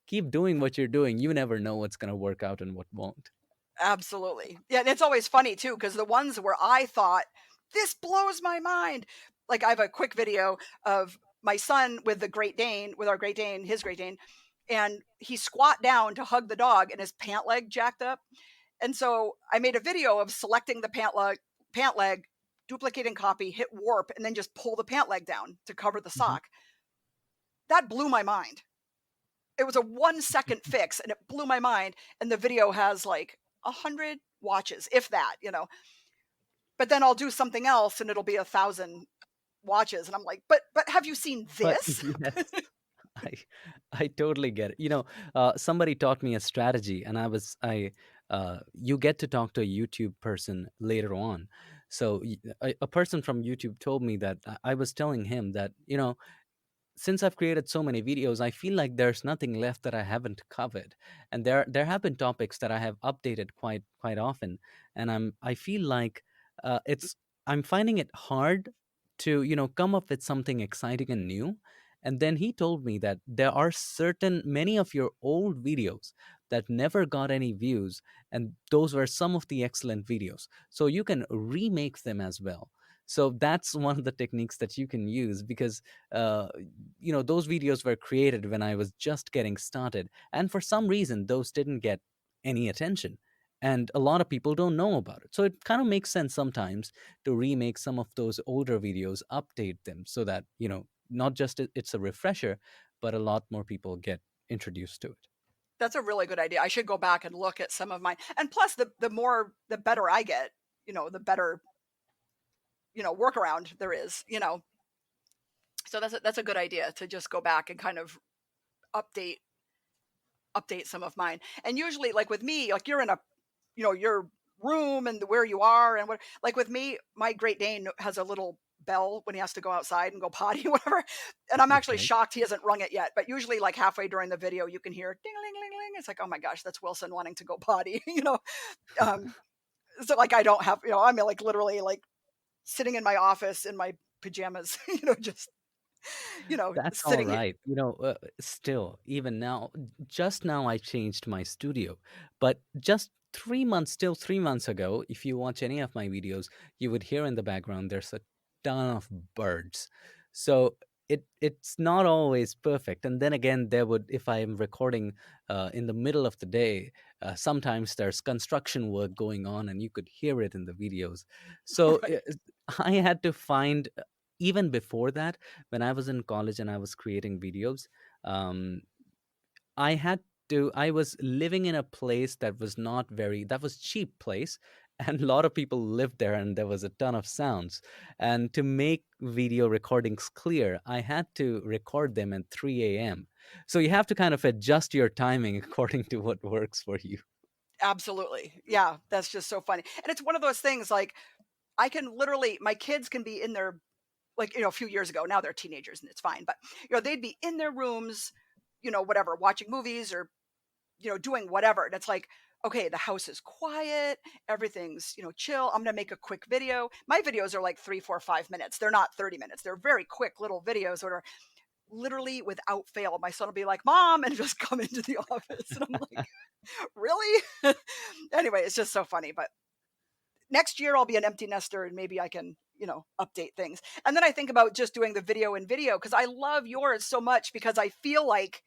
keep doing what you're doing. You never know what's going to work out and what won't. Absolutely. Yeah, and it's always funny too, because the ones where I thought, "This blows my mind," like, I have a quick video of my son with the Great Dane with our Great Dane, his Great Dane, and he squat down to hug the dog and his pant leg jacked up, and so I made a video of selecting the pant leg, duplicating copy, hit warp, and then just pull the pant leg down to cover the Mhm. sock. That blew my mind. It was a 1-second fix, and it blew my mind, and the video has, like, 100 watches, if that. But then I'll do something else, and it'll be 1,000 watches, and I'm like, "But have you seen But this?" yes, I I totally get it. Somebody taught me a strategy, and you get to talk to a YouTube person later on. So a person from YouTube told me that I was telling him that since I've created so many videos, I feel like there's nothing left that I haven't covered, and there have been topics that I have updated quite often, and I feel like it's I'm finding it hard to come up with something exciting and new. And then he told me that there are certain many of your old videos that never got any views, and those were some of the excellent videos. So you can remake them as well. So that's one of the techniques that you can use, because uh, those videos were created when I was just getting started, and for some reason those didn't get any attention, and a lot of people don't know about it. So it kind of makes sense sometimes to remake some of those older videos, update them, so that not just it's a refresher, but a lot more people get introduced to it. That's a really good idea. I should go back and look at some of mine. And plus the better I get, the better, workaround there is. So that's a good idea to just go back and kind of update update some of mine. And usually like with me, like you're in your room and where you are and what like with me, my Great Dane has a little bell when he has to go outside and go potty whatever. And I'm actually Okay. shocked he hasn't rung it yet. But usually like halfway during the video you can hear ding ling ling ling. It's like, oh my gosh, that's Wilson wanting to go potty, Um so like I don't have, I'm like literally like sitting in my office in my pajamas, just That's all sitting here. right. Still, even now, just now I changed my studio, but just 3 months, still 3 months ago, if you watch any of my videos, you would hear in the background there's a ton of birds. So it's not always perfect. And then again, there would, if I am recording in the middle of the day, sometimes there's construction work going on, and you could hear it in the videos. So Right. I had to find, even before that, when I was in college and I was creating videos, um, I had I was living in a place that was cheap place. And a lot of people lived there, and there was a ton of sounds. And to make video recordings clear, I had to record them at 3 a.m. So you have to kind of adjust your timing according to what works for you. Absolutely. Yeah, that's just so funny. And it's one of those things like I can literally my kids can be in their like, a few years ago, now they're teenagers and it's fine, but they'd be in their rooms, whatever, watching movies or, doing whatever. And it's like, okay, the house is quiet, everything's, chill. I'm gonna make a quick video. My videos are like 3, 4, 5 minutes. They're not 30 minutes. They're very quick little videos that are literally without fail. My son will be like, Mom, and just come into the office. And I'm like, really? Anyway, it's just so funny. But next year I'll be an empty nester and maybe I can, update things. And then I think about just doing the video in video because I love yours so much because I feel like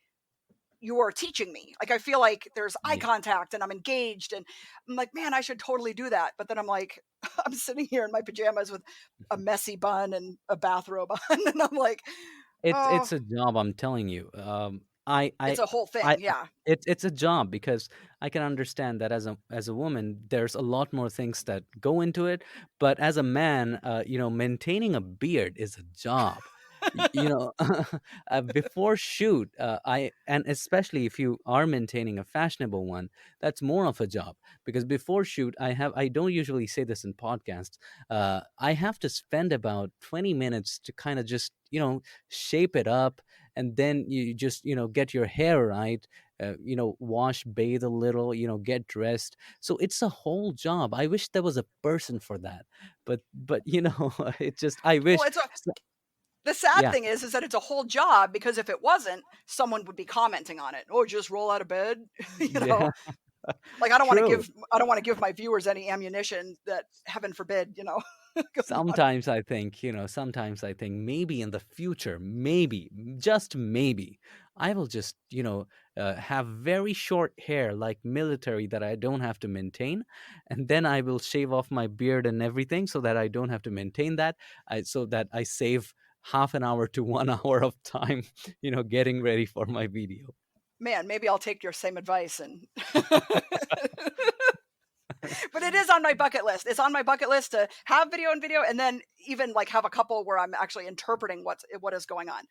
you're teaching me. Like I feel like there's eye Yeah. contact and I'm engaged and I'm like, man, I should totally do that. But then I'm like, I'm sitting here in my pajamas with a messy bun and a bathrobe on, and I'm like, oh, It's a job, I'm telling you. I it's I a whole I thing. Yeah. it's a job, because I can understand that as a woman, there's a lot more things that go into it. But as a man, maintaining a beard is a job. Before shoot, I and especially if you are maintaining a fashionable one, that's more of a job, because before shoot, I don't usually say this in podcasts. I have to spend about 20 minutes to kind of just shape it up, and then you just get your hair right, wash, bathe a little, get dressed. So it's a whole job. I wish there was a person for that, but it just, I Well, wish. it's a So, the sad yeah. thing is that it's a whole job because if it wasn't, someone would be commenting on it. Oh, just roll out of bed, you know. Yeah. Like I don't want to True. give I don't want to give my viewers any ammunition that heaven forbid, goes on. Sometimes I think maybe in the future, maybe, just maybe, I will just, have very short hair like military that I don't have to maintain. And then I will shave off my beard and everything so that I don't have to maintain that. So that I save half an hour to 1 hour of time, getting ready for my video. Man, maybe I'll take your same advice and but it is on my bucket list. It's on my bucket list to have video and video and then even like have a couple where I'm actually interpreting what is going on.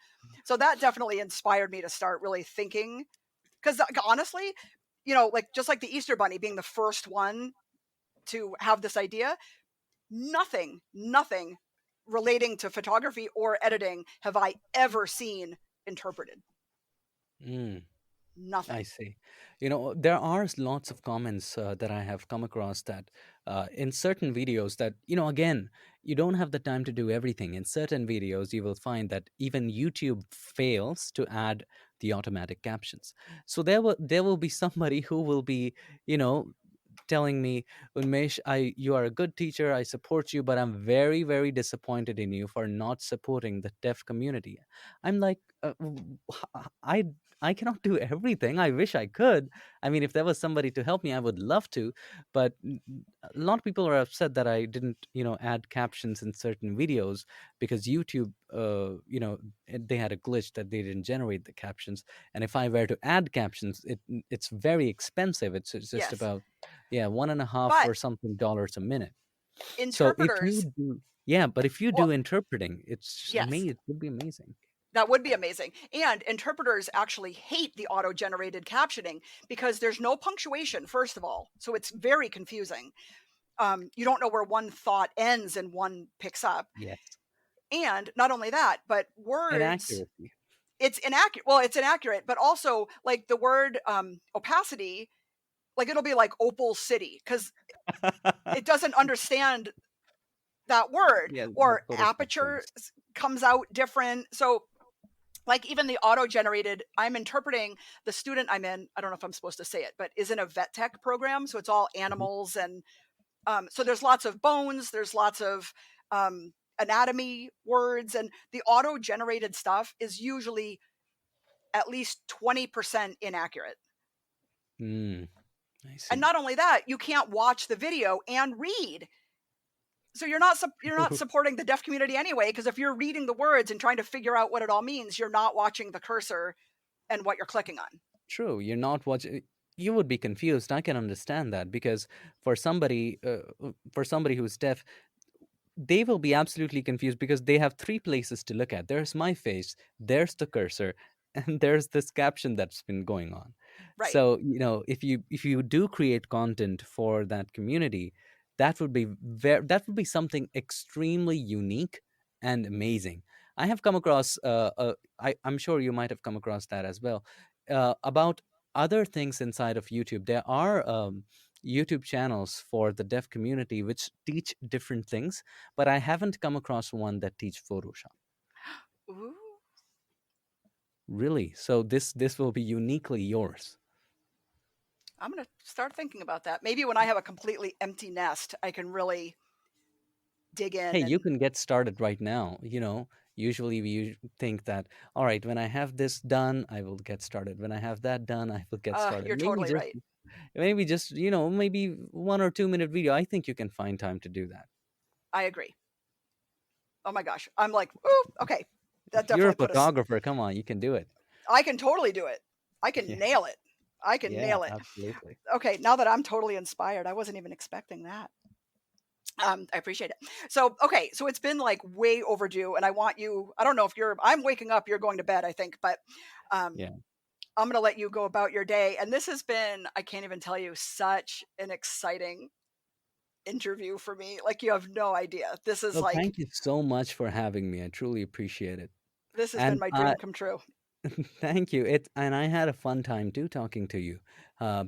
So that definitely inspired me to start really thinking because honestly, like just like the Easter Bunny being the first one to have this idea, nothing relating to photography or editing have I ever seen interpreted. Mm. I Nothing. see. There are lots of comments that I have come across, that in certain videos, that, again, you don't have the time to do everything. In certain videos, you will find that even YouTube fails to add the automatic captions. So there will be somebody who will be, you know, telling me, Unmesh, you are a good teacher, I support you, but I'm very, very disappointed in you for not supporting the deaf community. I'm like, I I cannot do everything. I wish I could. I mean, if there was somebody to help me, I would love to. But a lot of people are upset that I didn't, add captions in certain videos because YouTube, they had a glitch that they didn't generate the captions. And if I were to add captions, it's very expensive. It's just Yes. about, yeah, 1.5 But or something dollars a minute. So if interpreters, you do, yeah, but if you well, do interpreting, it's yes, amazing. It would be amazing. that would be amazing. And interpreters actually hate the auto-generated captioning because there's no punctuation, first of all. So it's very confusing. You don't know where one thought ends and one picks up. Yes. And not only that, but words, Inaccuracy. it's inaccurate. Well, it's inaccurate, but also like the word opacity, like it'll be like Opal City because it doesn't understand that word, Yeah, the or Photoshop aperture terms. comes out different. So like even the auto generated, I'm interpreting the student I'm in, I don't know if I'm supposed to say it, but is in a vet tech program. So it's all Mhm. animals. And so there's lots of bones, there's lots of anatomy words, and the auto generated stuff is usually at least 20% inaccurate. Mm, I And see. not only that, you can't watch the video and read. So you're not supporting the deaf community anyway, because if you're reading the words and trying to figure out what it all means, you're not watching the cursor and what you're clicking on. True. You're not watching. You would be confused. I can understand that because for somebody who's deaf, they will be absolutely confused because they have three places to look at. There's my face, there's the cursor, and there's this caption that's been going on. Right. So, if you do create content for that community, that would be something extremely unique and amazing. I have come across I'm sure you might have come across that as well. About other things inside of YouTube, there are YouTube channels for the deaf community which teach different things, but I haven't come across one that teach Photoshop. Ooh, Really? So this will be uniquely yours. I'm going to start thinking about that. Maybe when I have a completely empty nest, I can really dig Hey, in you and can get started right now. Usually think that, all right, when I have this done, I will get started. When I have that done, I will get started. you're Maybe totally just right. maybe just, maybe 1 or 2 minute video. I think you can find time to do that. I agree. Oh my gosh. I'm like, ooh, okay. That You're a definitely put us, photographer. Come on, you can do it. I can totally do it. I can Yeah. nail it. I can Yeah, nail it. absolutely. Okay. Now that I'm totally inspired, I wasn't even expecting that. I appreciate it. So, okay. So it's been like way overdue and I want you, I don't know if I'm waking up, you're going to bed, I think, but um, Yeah. I'm going to let you go about your day. And this has been, I can't even tell you, such an exciting interview for me. Like you have no idea. Well, thank you so much for having me. I truly appreciate it. This has been And my dream come true. thank you. And I had a fun time too talking to you,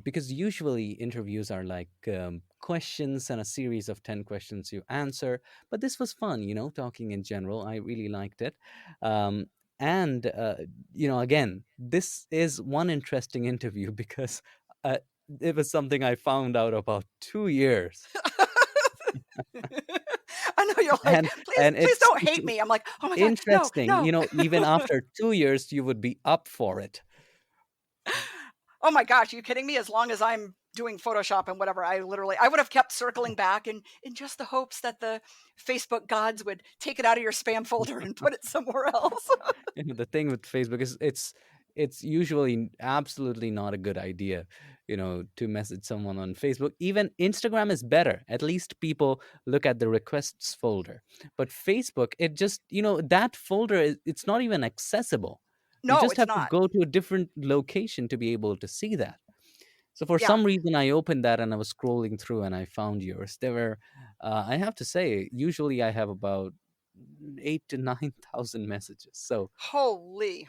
because usually interviews are like questions and a series of 10 questions you answer. But this was fun, talking in general. I really liked it. Um, and again, this is one interesting interview because uh, it was something I found out about 2 years, I know you're like, and please, and please it's don't hate me. I'm like, oh my God, no, interesting. no. Even after 2 years, you would be up for it. Oh my gosh, are you kidding me? As long as I'm doing Photoshop and whatever, I would have kept circling back and in just the hopes that the Facebook gods would take it out of your spam folder and put it somewhere else. The thing with Facebook is it's usually absolutely not a good idea, to message someone on Facebook. Even Instagram is better. At least people look at the requests folder. But Facebook, it just, that folder it's not even accessible. You No, just it's have to not. go to a different location to be able to see that. So for Yeah. some reason, I opened that and I was scrolling through and I found yours. There were, I have to say, usually I have about 8 to 9 thousand messages. So Holy.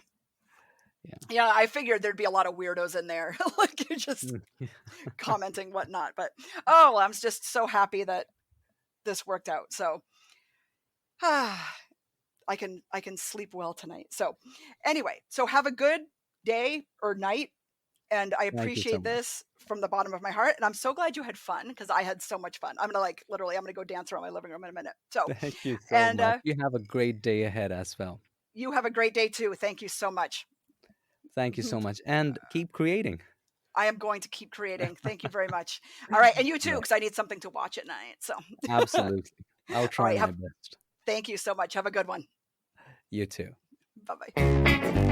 yeah. Yeah, I figured there'd be a lot of weirdos in there, like you're just Mm. commenting whatnot. But oh, well, I'm just so happy that this worked out. So I can sleep well tonight. So anyway, so have a good day or night. And I Thank you so appreciate much. this from the bottom of my heart. And I'm so glad you had fun because I had so much fun. I'm gonna like literally, I'm gonna go dance around my living room in a minute. So, Thank you so and much. You have a great day ahead as well. you have a great day too. Thank you so much. Thank you so much. And keep creating. I am going to keep creating. Thank you very much. All right, and you too, Yeah, because I need something to watch at night. So, all absolutely. I'll try right, my have best. thank you so much. Have a good one. You too. Bye bye.